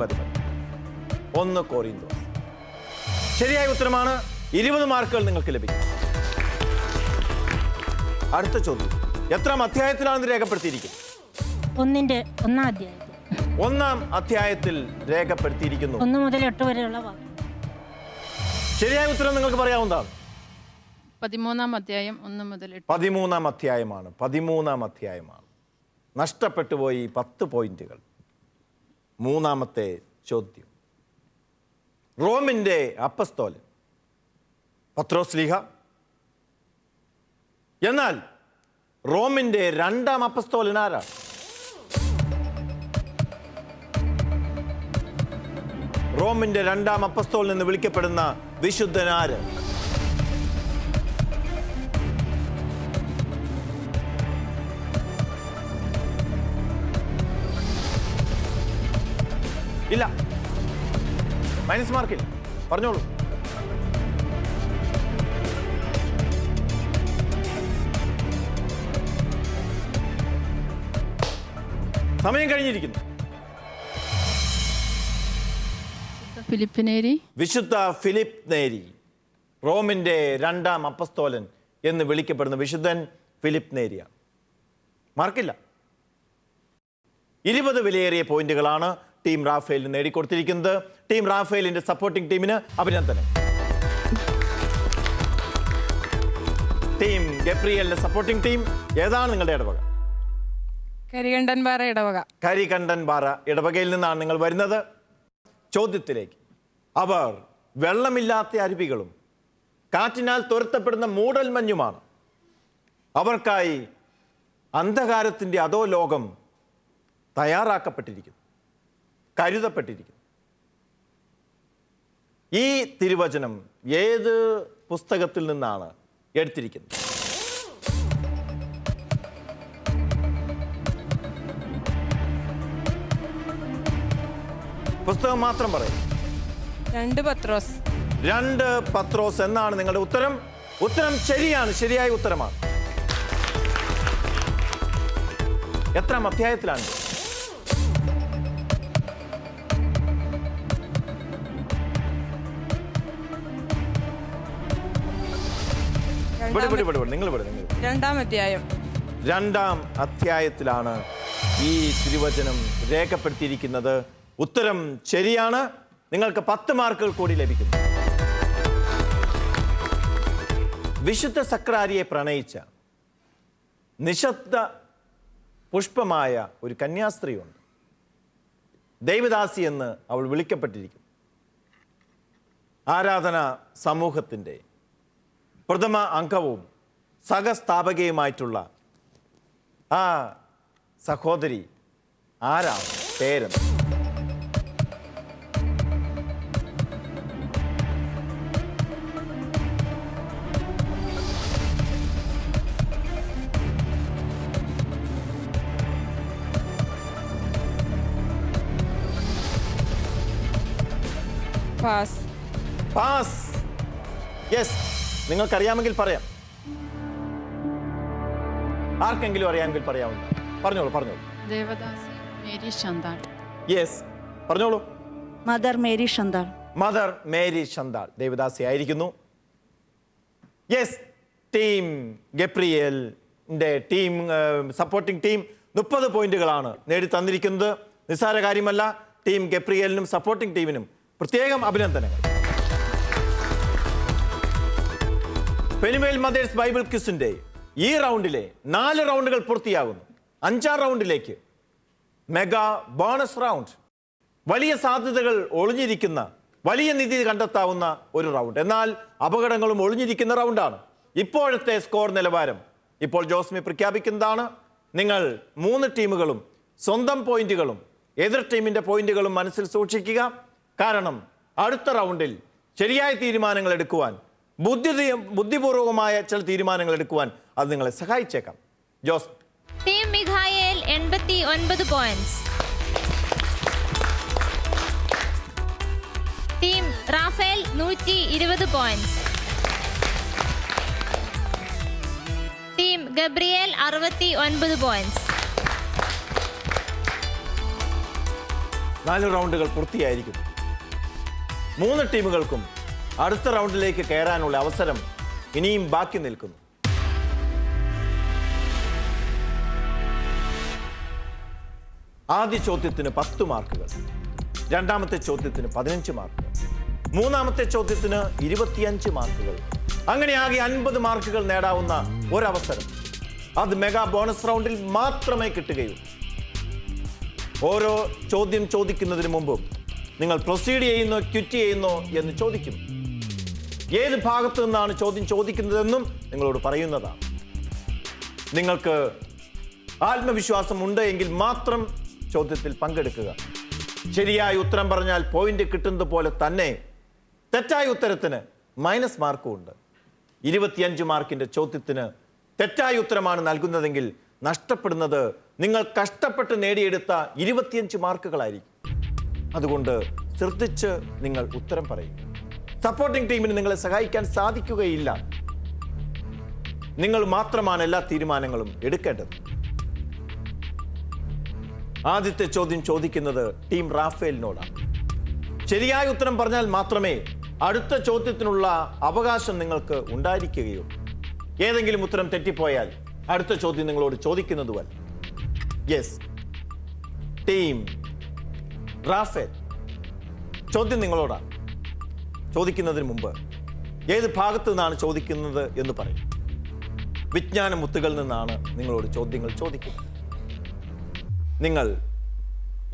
1 കൊറിന്തോസ് ശരിയായ ഉത്തരമാണ്. 20 മാർക്കുകൾ നിങ്ങൾക്ക് ലഭിക്കും. അടുത്ത ചോദ്യം, എത്രാം അധ്യായത്തിലാണ് ഇത് രേഖപ്പെടുത്തിയിരിക്കുന്നത്? 1-ാം അധ്യായം. 1-ാം അധ്യായത്തിൽ രേഖപ്പെടുത്തിയിരിക്കുന്നു. 1 മുതൽ 8 വരെയുള്ള വാക്യം. ശരിയായ ഉത്തരം നിങ്ങൾക്ക് പറയാവുന്നതാണ്. 13-ാം അധ്യായം 1 മുതൽ 8. 13-ാം അധ്യായമാണ്. 13-ാം അധ്യായമാണ്. നഷ്ടപ്പെട്ടു പോയി 10 പോയിന്റുകൾ. 3-ാമത്തെ ചോദ്യം, റോമിന്റെ അപ്പസ്തോലൻ പത്രോസ്ലീഹ, എന്നാൽ റോമിന്റെ 2-ാം അപ്പസ്തോലൻ ആരാണ്? റോമിന്റെ 2-ാം അപ്പസ്തോലൻ എന്ന് വിളിക്കപ്പെടുന്ന വിശുദ്ധനാര്? ഇല്ല, മൈനസ് മാർക്കില്ല. പറഞ്ഞോളൂ. സമയം കഴിഞ്ഞിരിക്കുന്നു. ഫിലിപ്പ് നേരി. വിശുദ്ധ ഫിലിപ്പ് നേരി, റോമിന്റെ 2-ാം അപ്പസ്തോലൻ എന്ന് വിളിക്കപ്പെടുന്ന വിശുദ്ധൻ ഫിലിപ്പ് നേരിയാണ്. മാർക്കില്ല. 20 വിലയേറിയ പോയിന്റുകളാണ് ടീം റാഫേലിന് നേടിക്കൊടുത്തിരിക്കുന്നത്. ടീം റാഫേലിന്റെ സപ്പോർട്ടിംഗ് ടീമിന് അഭിനന്ദനം. ടീം ഗബ്രിയലിന്റെ സപ്പോർട്ടിംഗ് ടീം ഏതാണ് നിങ്ങളുടെ ഇടവക? കരികണ്ടൻപാറ ഇടവക. കരികണ്ടൻപാറ ഇടവകയിൽ നിന്നാണ് നിങ്ങൾ വരുന്നത്. ചോദ്യത്തിലേക്ക്, അവർ വെള്ളമില്ലാത്ത അരുവികളും കാറ്റിനാൽ തുരത്തപ്പെടുന്ന മൂടൽമഞ്ഞുമാണ്. അവർക്കായി അന്ധകാരത്തിൻ്റെ അതോ ലോകം തയ്യാറാക്കപ്പെട്ടിരിക്കുന്നു, കരുതപ്പെട്ടിരിക്കുന്നു. ഈ തിരുവചനം ഏത് പുസ്തകത്തിൽ നിന്നാണ് എടുത്തിരിക്കുന്നത്? പുസ്തകം മാത്രം പറയും. 2 പത്രോസ്. 2 പത്രോസ് എന്നാണ് നിങ്ങളുടെ ഉത്തരം. ഉത്തരം ശരിയാണ്, ശരിയായ ഉത്തരമാണ്. എത്രാം അധ്യായത്തിലാണ്? നിങ്ങൾ 2-ാം അധ്യായം. 2-ാം അധ്യായത്തിലാണ് ഈ തിരുവചനം രേഖപ്പെടുത്തിയിരിക്കുന്നത്. ഉത്തരം ശരിയാണ്. നിങ്ങൾക്ക് 10 മാർക്കുകൾ കൂടി ലഭിക്കുന്നു. വിശുദ്ധ സക്രാരിയെ പ്രണയിച്ച നിശബ്ദ പുഷ്പമായ ഒരു കന്യാസ്ത്രീയുണ്ട്. ദൈവദാസി എന്ന് അവൾ വിളിക്കപ്പെട്ടിരിക്കുന്നു. ആരാധന സമൂഹത്തിൻ്റെ പ്രഥമ അംഗവും സഹസ്ഥാപകയുമായിട്ടുള്ള ആ സഹോദരി ആരാണ്? പേരെന്ന്? പാസ്. പാസ്. യെസ്, നിങ്ങൾക്കറിയാമെങ്കിൽ പറയാം. ആർക്കെങ്കിലും അറിയാമെങ്കിൽ പറയാവുന്ന. പറഞ്ഞോളൂ. ദേവദാസി മേരി ശന്താൾ. യെസ്, പറഞ്ഞോളൂ. Mother Mary Chantal. Mother Mary Chantal ദേവദാസി ആയിരിക്കുന്നു. യെസ്, ടീം ഗബ്രിയേലിന്റെ ടീം സപ്പോർട്ടിംഗ് ടീം 30 പോയിന്റുകളാണ് നേടി തന്നിരിക്കുന്നത്. നിസ്സാര കാര്യമല്ല. ടീം ഗബ്രിയേലിനും സപ്പോർട്ടിംഗ് ടീമിനും പ്രത്യേകം അഭിനന്ദനങ്ങൾ. പെനുവേൽ മദേഴ്സ് ബൈബിൾ ക്വിസിന്റെ ഈ റൗണ്ടിലെ 4 റൗണ്ടുകൾ പൂർത്തിയാകുന്നു. 5-ാം റൗണ്ടിലേക്ക് മെഗാ ബോണസ് റൗണ്ട്. വലിയ സാധ്യതകൾ ഒളിഞ്ഞിരിക്കുന്ന, വലിയ നിധി കണ്ടെത്താവുന്ന ഒരു റൗണ്ട്. എന്നാൽ അപകടങ്ങളും ഒളിഞ്ഞിരിക്കുന്ന റൗണ്ടാണ്. ഇപ്പോഴത്തെ സ്കോർ നിലവാരം ഇപ്പോൾ ജോസ്മി പ്രഖ്യാപിക്കുന്നതാണ്. നിങ്ങൾ 3 ടീമുകളും സ്വന്തം പോയിന്റുകളും എതിർ ടീമിന്റെ പോയിന്റുകളും മനസ്സിൽ സൂക്ഷിക്കുക. കാരണം അടുത്ത റൗണ്ടിൽ ശരിയായ തീരുമാനങ്ങൾ എടുക്കുവാൻ ബുദ്ധിപൂർവകമായ ചില തീരുമാനങ്ങൾ എടുക്കുവാൻ അത് നിങ്ങളെ സഹായിച്ചേക്കാം. Jose. Team Mikhael 89 points. Team Raphael 120 points. Team Gabriel 69 points. 4 റൗണ്ടുകൾ പൂർത്തിയായിരിക്കും. 3 ടീമുകൾക്കും അടുത്ത റൗണ്ടിലേക്ക് കയറാനുള്ള അവസരം ഇനിയും ബാക്കി നിൽക്കുന്നു. ആദ്യ ചോദ്യത്തിന് 10 മാർക്കുകൾ, രണ്ടാമത്തെ ചോദ്യത്തിന് 15 മാർക്കുകൾ, മൂന്നാമത്തെ ചോദ്യത്തിന് 25 മാർക്കുകൾ. അങ്ങനെ ആകെ 50 മാർക്കുകൾ നേടാവുന്ന ഒരവസരം. അത് മെഗാ ബോണസ് റൗണ്ടിൽ മാത്രമേ കിട്ടുകയുള്ളൂ. ഓരോ ചോദ്യം ചോദിക്കുന്നതിന് മുമ്പും നിങ്ങൾ പ്രൊസീഡ് ചെയ്യുന്നോ ക്വിറ്റ് ചെയ്യുന്നോ എന്ന് ചോദിക്കും. ഏത് ഭാഗത്തു നിന്നാണ് ചോദ്യം ചോദിക്കുന്നതെന്നും നിങ്ങളോട് പറയുന്നതാണ്. നിങ്ങൾക്ക് ആത്മവിശ്വാസം ഉണ്ട് എങ്കിൽ മാത്രം ചോദ്യത്തിൽ പങ്കെടുക്കുക. ശരിയായ ഉത്തരം പറഞ്ഞാൽ പോയിന്റ് കിട്ടുന്നത് പോലെ തന്നെ തെറ്റായ ഉത്തരത്തിന് മൈനസ് മാർക്കും ഉണ്ട്. 25 മാർക്കിന്റെ ചോദ്യത്തിന് തെറ്റായ ഉത്തരമാണ് നൽകുന്നതെങ്കിൽ നഷ്ടപ്പെടുന്നത് നിങ്ങൾ കഷ്ടപ്പെട്ട് നേടിയെടുത്ത 25 മാർക്കുകളായിരിക്കും. അതുകൊണ്ട് ശ്രദ്ധിച്ച് നിങ്ങൾ ഉത്തരം പറയും. സപ്പോർട്ടിംഗ് ടീമിന് നിങ്ങളെ സഹായിക്കാൻ സാധിക്കുകയില്ല. നിങ്ങൾ മാത്രമാണ് എല്ലാ തീരുമാനങ്ങളും എടുക്കേണ്ടത്. ആദ്യത്തെ ചോദ്യം ചോദിക്കുന്നത് ടീം റാഫേലിനോടാണ്. ശരിയായ ഉത്തരം പറഞ്ഞാൽ മാത്രമേ അടുത്ത ചോദ്യത്തിനുള്ള അവകാശം നിങ്ങൾക്ക് ഉണ്ടായിരിക്കുകയുള്ളൂ. ഏതെങ്കിലും ഉത്തരം തെറ്റിപ്പോയാൽ അടുത്ത ചോദ്യം നിങ്ങളോട് ചോദിക്കുന്നതുമല്ല. യെസ്, ടീം റാഫേൽ, ചോദ്യം നിങ്ങളോടാണ്. ചോദിക്കുന്നതിന് മുമ്പ് ഏത് ഭാഗത്തു നിന്നാണ് ചോദിക്കുന്നത് എന്ന് പറയും. വിജ്ഞാന മുത്തുകളിൽ നിന്നാണ് നിങ്ങളോട് ചോദ്യങ്ങൾ ചോദിക്കുന്നത്. നിങ്ങൾ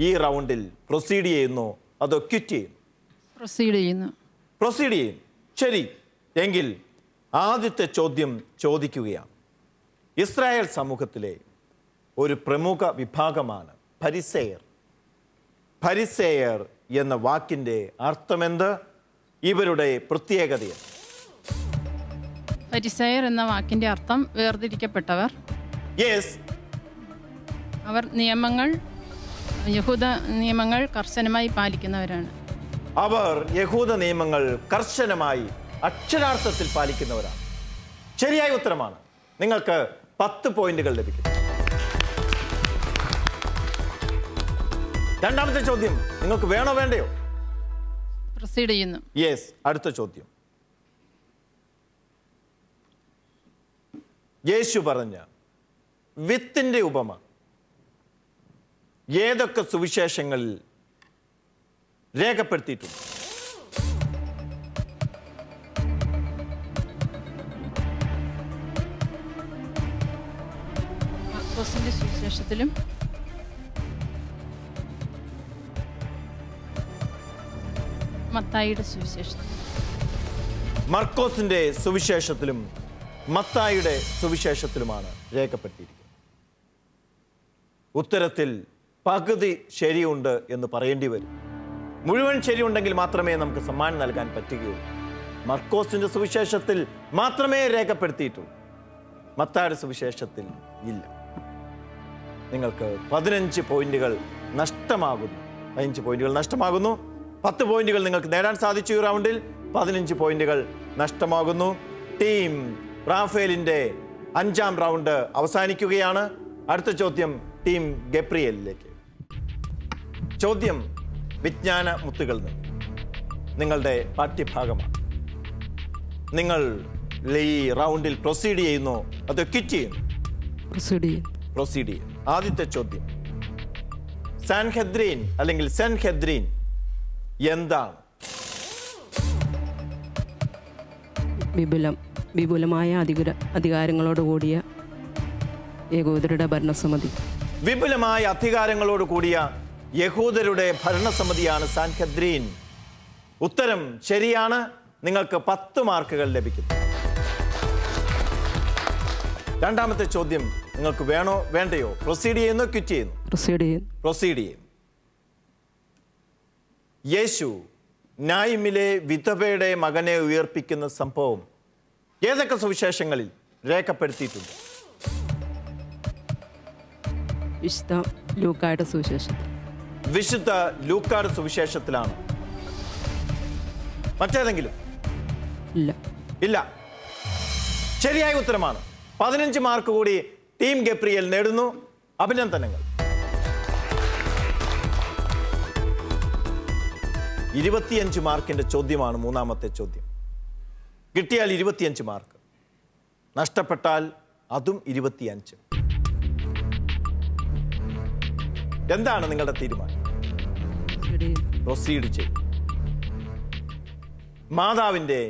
ഈ റൗണ്ടിൽ പ്രൊസീഡ് ചെയ്യുന്നോ അതോ ക്വിറ്റ് ചെയ്യുന്നു? പ്രൊസീഡ് ചെയ്യുന്നു. പ്രൊസീഡ് ചെയ്യും. ശരി, എങ്കിൽ ആദ്യത്തെ ചോദ്യം ചോദിക്കുകയാണ്. ഇസ്രായേൽ സമൂഹത്തിലെ ഒരു പ്രമുഖ വിഭാഗമാണ് ഫരിസേയർ. ഫരിസേയർ എന്ന വാക്കിൻ്റെ അർത്ഥമെന്ത്? ഇവരുടെ പ്രത്യേകതയാണ്. ഫരിസയർ എന്ന വാക്കിന്റെ അർത്ഥം വേർതിരിക്കപ്പെട്ടവർ. യെസ്. അവർ യഹൂദ നിയമങ്ങൾ കർശനമായി പാലിക്കുന്നവരാണ്. അവർ യഹൂദ നിയമങ്ങൾ കർശനമായി അക്ഷരാർത്ഥത്തിൽ പാലിക്കുന്നവരാണ്. ശരിയായ ഉത്തരമാണ്. നിങ്ങൾക്ക് 10 പോയിന്റുകൾ ലഭിക്കും. രണ്ടാമത്തെ ചോദ്യം നിങ്ങൾക്ക് വേണോ വേണ്ടയോ? പ്രൊസീഡ് ചെയ്യുന്നു. യെസ്. അടുത്ത ചോദ്യം. യേശു പറഞ്ഞ വിത്തിന്റെ ഉപമ ഏതൊക്കെ സുവിശേഷങ്ങളിൽ രേഖപ്പെടുത്തിയിട്ടുണ്ട്? മാർക്കോസിന്റെ സുവിശേഷത്തിലും മത്തായിയുടെ സുവിശേഷത്തിലും. മർക്കോസിന്റെ സുവിശേഷത്തിലും മത്തായിയുടെ സുവിശേഷത്തിലുമാണ് രേഖപ്പെടുത്തിയിരിക്കുന്നത്. ഉത്തരത്തിൽ പകുതി ശരിയുണ്ട് എന്ന് പറയേണ്ടി വരും. മുഴുവൻ ശരിയുണ്ടെങ്കിൽ മാത്രമേ നമുക്ക് സമ്മാനം നൽകാൻ പറ്റുകയുള്ളൂ. മർക്കോസിന്റെ സുവിശേഷത്തിൽ മാത്രമേ രേഖപ്പെടുത്തിയിട്ടുള്ളൂ, മത്തായിയുടെ സുവിശേഷത്തിൽ ഇല്ല. നിങ്ങൾക്ക് 15 പോയിന്റുകൾ നഷ്ടമാകുന്നു. 5 പോയിന്റുകൾ നഷ്ടമാകുന്നു. 10 പോയിന്റുകൾ നിങ്ങൾക്ക് നേടാൻ സാധിച്ചു. ഈ റൗണ്ടിൽ 15 പോയിന്റുകൾ നഷ്ടമാകുന്നു. ടീം റാഫേലിന്റെ 5ാം റൗണ്ട് അവസാനിക്കുകയാണ്. അടുത്ത ചോദ്യം ടീം ഗബ്രിയേലിലേക്ക്. ചോദ്യം വിജ്ഞാന മുത്തുകളിൽ നിന്ന് നിങ്ങളുടെ പാഠ്യഭാഗമാണ്. നിങ്ങൾ ഈ റൗണ്ടിൽ പ്രൊസീഡ് ചെയ്യുന്നു അതോ ക്വിറ്റ് ചെയ്യുന്നു? പ്രൊസീഡ് ചെയ്യും. ആദ്യത്തെ ചോദ്യം, സാൻഹെദ്രീൻ അല്ലെങ്കിൽ സെൻഹെദ്രീൻ എന്താണ്? വിപുലമായ അധികാരങ്ങളോട് കൂടിയ യഹൂദരുടെ ഭരണസമിതി. വിപുലമായ അധികാരങ്ങളോട് കൂടിയ യഹൂദരുടെ ഭരണസമിതിയാണ് സാൻഹെദ്രീൻ. ഉത്തരം ശരിയാണ്. നിങ്ങൾക്ക് 10 മാർക്കുകൾ ലഭിക്കുന്നു. രണ്ടാമത്തെ ചോദ്യം നിങ്ങൾക്ക് വേണോ വേണ്ടയോ? പ്രൊസീഡ് ചെയ്യുന്നു ക്വിറ്റ് ചെയ്യുന്നു? പ്രൊസീഡ് ചെയ്യും. യേശു നായിമിലെ വിധവയുടെ മകനെ ഉയർപ്പിക്കുന്ന സംഭവം ഏതൊക്കെ സുവിശേഷങ്ങളിൽ രേഖപ്പെടുത്തിയിട്ടുണ്ട്? വിശുദ്ധ ലൂക്കായുടെ സുവിശേഷം. വിശുദ്ധ ലൂക്കായുടെ സുവിശേഷത്തിലാണ്. മറ്റേതെങ്കിലും? ഇല്ല. ഇല്ല. ശരിയായ ഉത്തരമാണ്. 15 മാർക്ക് കൂടി ടീം ഗബ്രിയേൽ നേടുന്നു. അഭിനന്ദനങ്ങൾ. 25 മാർക്കിന്റെ ചോദ്യമാണ് മൂന്നാമത്തെ ചോദ്യം. കിട്ടിയാൽ 25 മാർക്ക്, നഷ്ടപ്പെട്ടാൽ അതും 25. എന്താണ് നിങ്ങളുടെ തീരുമാനം? ശരി. പ്രൊസീഡ് ചെയ്യും. മാതാവിൻ്റെ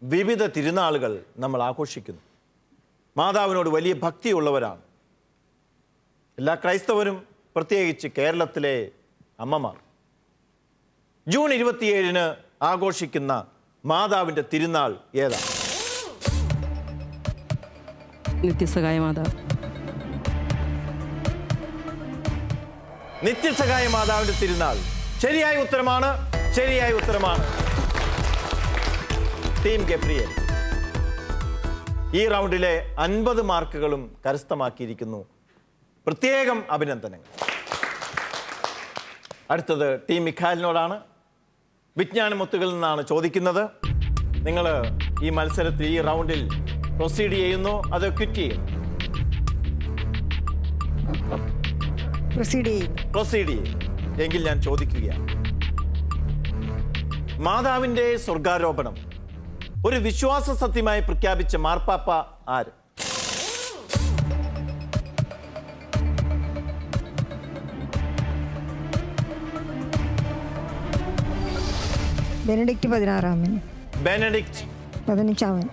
വിവിധ തിരുനാളുകൾ നമ്മൾ ആഘോഷിക്കുന്നു. മാതാവിനോട് വലിയ ഭക്തിയുള്ളവരാണ് എല്ലാ ക്രൈസ്തവരും, പ്രത്യേകിച്ച് കേരളത്തിലെ അമ്മമാർ. ജൂൺ 27 ആഘോഷിക്കുന്ന മാതാവിൻ്റെ തിരുനാൾ ഏതാണ്? നിത്യസഹായ മാതാവ്. നിത്യസഹായ മാതാവിൻ്റെ തിരുനാൾ ശരിയായ ഉത്തരമാണ്. ശരിയായ ഉത്തരമാണ്. ടീം ഗബ്രിയേൽ ഈ റൗണ്ടിലെ 50 മാർക്കുകളും കരസ്ഥമാക്കിയിരിക്കുന്നു. പ്രത്യേകം അഭിനന്ദനങ്ങൾ. അടുത്തത് ടീം മിഖായലിനോടാണ്. വിജ്ഞാനമുത്തുകളിൽ നിന്നാണ് ചോദിക്കുന്നത്. നിങ്ങൾ ഈ മത്സരത്തിൽ, ഈ റൗണ്ടിൽ പ്രൊസീഡ് ചെയ്യുന്നു അത് ക്വിറ്റ് ചെയ്യുന്നു? പ്രൊസീഡ് ചെയ്യും. എങ്കിൽ ഞാൻ ചോദിക്കുകയാണ്, മാതാവിൻ്റെ സ്വർഗാരോപണം ഒരു വിശ്വാസ സത്യമായി പ്രഖ്യാപിച്ച മാർപ്പാപ്പ ആര്? ബെനഡിക്റ്റ് 16 ബെനഡിക്റ്റ് 15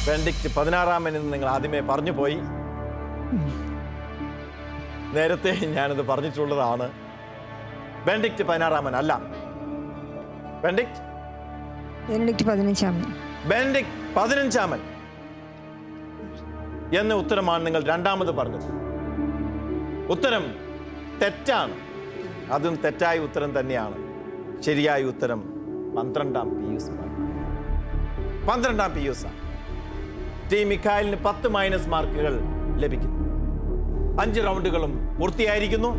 ബെനഡിക്റ്റ് 16 എന്ന് നിങ്ങൾ ആദ്യമേ പറഞ്ഞു പോയി. നേരത്തെ ഞാനത് പറഞ്ഞിട്ടുള്ളതാണ്. ബെനഡിക്റ്റ് 16 അല്ല. ബെനഡിക്റ്റ് 15 ബെനഡിക്റ്റ് 15 എന്ന ഉത്തരമാണ് നിങ്ങൾ രണ്ടാമത് പറഞ്ഞത്. ഉത്തരം തെറ്റാണ്. അതും തെറ്റായ ഉത്തരം തന്നെയാണ്. ശരിയായ ഉത്തരം 12 പിയൂസ്. 12 പിയൂസ്. ടീം മിഖായലിന് 10 മൈനസ് മാർക്കുകൾ ലഭിക്കുന്നു. 5 റൗണ്ടുകളും പൂർത്തിയായിരിക്കുന്നു.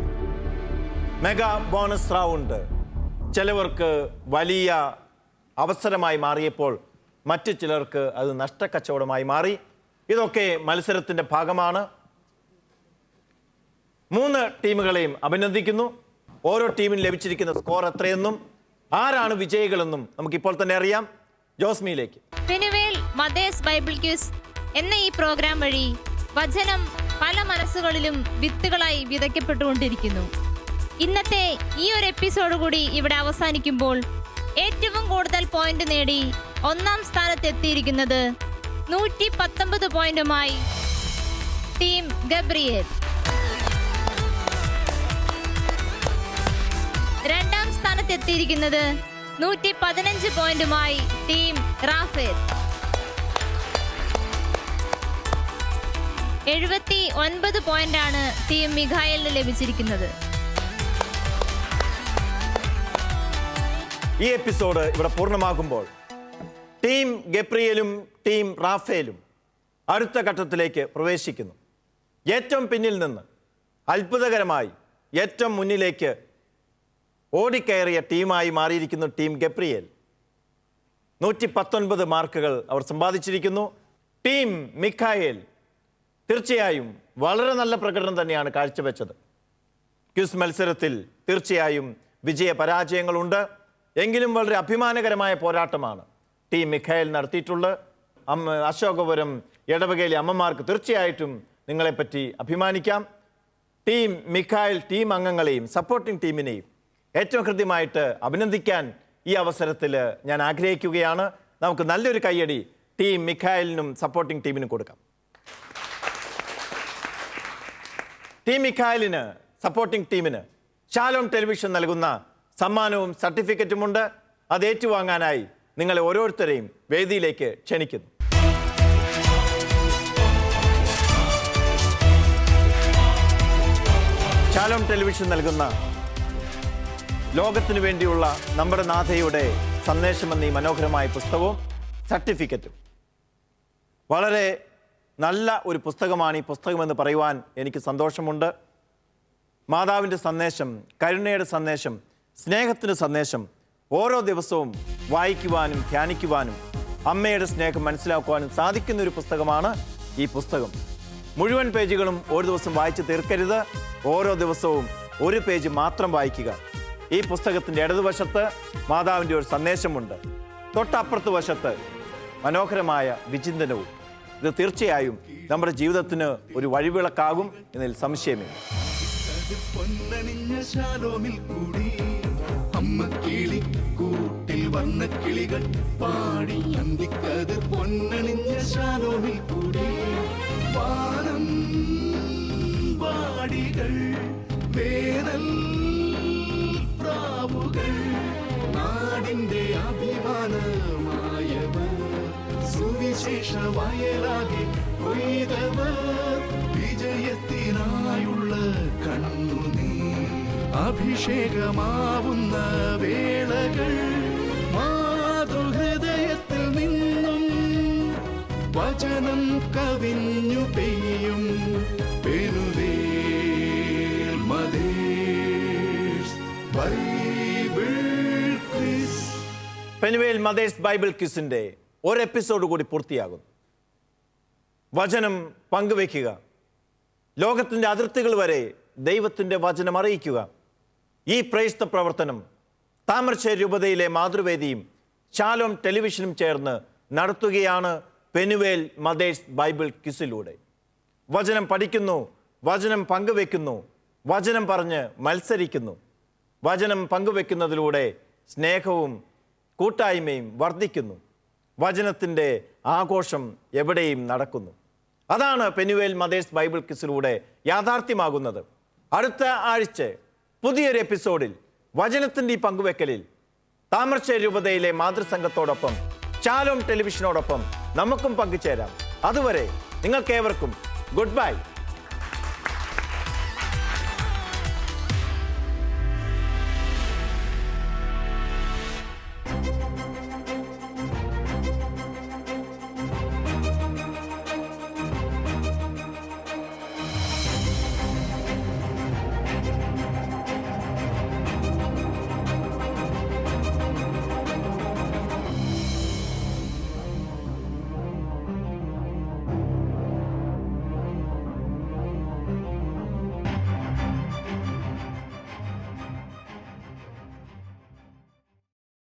മെഗാ ബോണസ് റൗണ്ട് ചിലവർക്ക് വലിയ അവസരമായി മാറിയപ്പോൾ മറ്റു ചിലർക്ക് അത് നഷ്ടക്കച്ചവടമായി മാറി. ഇതൊക്കെ മത്സരത്തിൻ്റെ ഭാഗമാണ്. 3 ടീമുകളെയും അഭിനന്ദിക്കുന്നു. ഓരോ ടീമിനും ലഭിച്ചിരിക്കുന്ന സ്കോർ എത്രയെന്നും ആരാണ് വിജയികളെന്നും നമുക്കിപ്പോൾ തന്നെ അറിയാം. ജോസ്മിയിലേക്ക്. ഫെനുവേൽ മദേഴ്സ് ബൈബിൾ ക്യൂസ് എന്ന ഈ പ്രോഗ്രാം വഴി വചനം പല മനസ്സുകളിലും വിത്തുകളായി വിതയ്ക്കപ്പെട്ടുകൊണ്ടിരിക്കുന്നു. ഇന്നത്തെ ഈ ഒരു എപ്പിസോഡ് കൂടി ഇവിടെ അവസാനിക്കുമ്പോൾ ഏറ്റവും കൂടുതൽ പോയിന്റ് നേടി 1-ാം സ്ഥാനത്തെത്തിയിരിക്കുന്നത് 119 പോയിന്റുമായി ടീം ഗബ്രിയേൽ. 2-ാം സ്ഥാനത്തെത്തിയിരിക്കുന്നത് 115 പോയിന്റുമായി ടീം റാഫേൽ. 79 പോയിന്റാണ് ടീം മിഖായലിന് ലഭിച്ചിരിക്കുന്നത്. ഈ എപ്പിസോഡ് ഇവിടെ പൂർണ്ണമാകുമ്പോൾ ടീം ഗബ്രിയേലും ടീം റാഫേലും അടുത്ത ഘട്ടത്തിലേക്ക് പ്രവേശിക്കുന്നു. ഏറ്റവും പിന്നിൽ നിന്ന് അത്ഭുതകരമായി ഏറ്റവും മുന്നിലേക്ക് ഓടിക്കയറിയ ടീമായി മാറിയിരിക്കുന്നു ടീം ഗബ്രിയേൽ. 119 മാർക്കുകൾ അവർ സമ്പാദിച്ചിരിക്കുന്നു. ടീം മിഖായേൽ തീർച്ചയായും വളരെ നല്ല പ്രകടനം തന്നെയാണ് കാഴ്ചവെച്ചത്. ക്വിസ് മത്സരത്തിൽ തീർച്ചയായും വിജയ പരാജയങ്ങളുണ്ട്. എങ്കിലും വളരെ അഭിമാനകരമായ പോരാട്ടമാണ് ടീം മിഖായേൽ നടത്തിയിട്ടുള്ളത്. അശോകപുരം ഇടവകയിലെ അമ്മമാർക്ക് തീർച്ചയായിട്ടും നിങ്ങളെപ്പറ്റി അഭിമാനിക്കാം. ടീം മിഖായേൽ ടീം അംഗങ്ങളെയും സപ്പോർട്ടിംഗ് ടീമിനെയും ഏറ്റവും കൃത്യമായിട്ട് അഭിനന്ദിക്കാൻ ഈ അവസരത്തിൽ ഞാൻ ആഗ്രഹിക്കുകയാണ്. നമുക്ക് നല്ലൊരു കയ്യടി ടീം മിഖായേലിനും സപ്പോർട്ടിംഗ് ടീമിനും കൊടുക്കാം. ടീം മിഖായേലിന്, സപ്പോർട്ടിംഗ് ടീമിന് ഷാലോം ടെലിവിഷൻ നൽകുന്ന സമ്മാനവും സർട്ടിഫിക്കറ്റുമുണ്ട്. അത് ഏറ്റുവാങ്ങാനായി നിങ്ങളെ ഓരോരുത്തരെയും വേദിയിലേക്ക് ക്ഷണിക്കുന്നു. ഷാലോം ടെലിവിഷൻ നൽകുന്ന ലോകത്തിനു വേണ്ടിയുള്ള നമ്മുടെ നാഥയുടെ സന്ദേശമെന്ന ഈ മനോഹരമായ പുസ്തകവും സർട്ടിഫിക്കറ്റും വളരെ നല്ല ഒരു പുസ്തകമാണ് ഈ പുസ്തകമെന്ന് പറയുവാൻ എനിക്ക് സന്തോഷമുണ്ട്. മാതാവിൻ്റെ സന്ദേശം, കരുണയുടെ സന്ദേശം, സ്നേഹത്തിൻ്റെ സന്ദേശം ഓരോ ദിവസവും വായിക്കുവാനും ധ്യാനിക്കുവാനും അമ്മയുടെ സ്നേഹം മനസ്സിലാക്കുവാനും സാധിക്കുന്ന ഒരു പുസ്തകമാണ് ഈ പുസ്തകം. മുഴുവൻ പേജുകളും ഒരു ദിവസം വായിച്ച് തീർക്കരുത്. ഓരോ ദിവസവും ഒരു പേജ് മാത്രം വായിക്കുക. ഈ പുസ്തകത്തിൻ്റെ ഇടതുവശത്ത് മാതാവിൻ്റെ ഒരു സന്ദേശമുണ്ട്, തൊട്ടപ്പുറത്ത് വശത്ത് മനോഹരമായ വിചിന്തനവും. ഇത് തീർച്ചയായും നമ്മുടെ ജീവിതത്തിന് ഒരു വഴിവിളക്കാകും എന്നതിൽ സംശയമില്ല. പൊന്നണിഞ്ഞ ശാലോമിൽ കൂടി അമ്മ കിളിക്കൂട്ടിൽ വന്ന കിളികൾ പാടി അന്തിക്കത് പൊന്നണിഞ്ഞ ശാലോമിൽ കൂടി വാനം വാടികൾ വേനൽ പ്രാവുകൾ നാടിന്റെ അഭിമാനമായവർ സുവിശേഷ വയലാകെ കൊയ്തവർ വിജയത്തിനായുള്ള കണ്ണുനീർ അഭിഷേകമാവുന്ന വേളകൾ മാതൃഹൃദയത്തിൽ നിന്നും വചനം കവിഞ്ഞു പെയ്യും Penuel mothers Bible quiz. Penuel mothers Bible ക്വിസിൻ്റെ ഒരു എപ്പിസോഡ് കൂടി പൂർത്തിയാകുന്നു. വചനം പങ്കുവയ്ക്കുക, ലോകത്തിൻ്റെ അതിർത്തികൾ വരെ ദൈവത്തിൻ്റെ വചനം അറിയിക്കുക. ഈ പ്രേക്ഷിത പ്രവർത്തനം താമരശ്ശേരി രൂപതയിലെ മാതൃവേദിയും ശാലോം ടെലിവിഷനും ചേർന്ന് നടത്തുകയാണ് പെനുവേൽ മദേഴ്സ് ബൈബിൾ ക്വിസിലൂടെ. വചനം പഠിക്കുന്നു, വചനം പങ്കുവെക്കുന്നു, വചനം പറഞ്ഞ് മത്സരിക്കുന്നു. വചനം പങ്കുവെക്കുന്നതിലൂടെ സ്നേഹവും കൂട്ടായ്മയും വർദ്ധിക്കുന്നു. വചനത്തിൻ്റെ ആഘോഷം എവിടെയും നടക്കുന്നു. അതാണ് പെനുവേൽ മദേഴ്സ് ബൈബിൾ ക്വിസിലൂടെ യാഥാർത്ഥ്യമാകുന്നത്. അടുത്ത ആഴ്ച പുതിയൊരു എപ്പിസോഡിൽ വചനത്തിൻ്റെ ഈ പങ്കുവെക്കലിൽ താമരശ്ശേരി രൂപതയിലെ മാതൃസംഘത്തോടൊപ്പം ശാലോം ടെലിവിഷനോടൊപ്പം നമുക്കും പങ്കുചേരാം. അതുവരെ നിങ്ങൾക്കേവർക്കും ഗുഡ് ബൈ.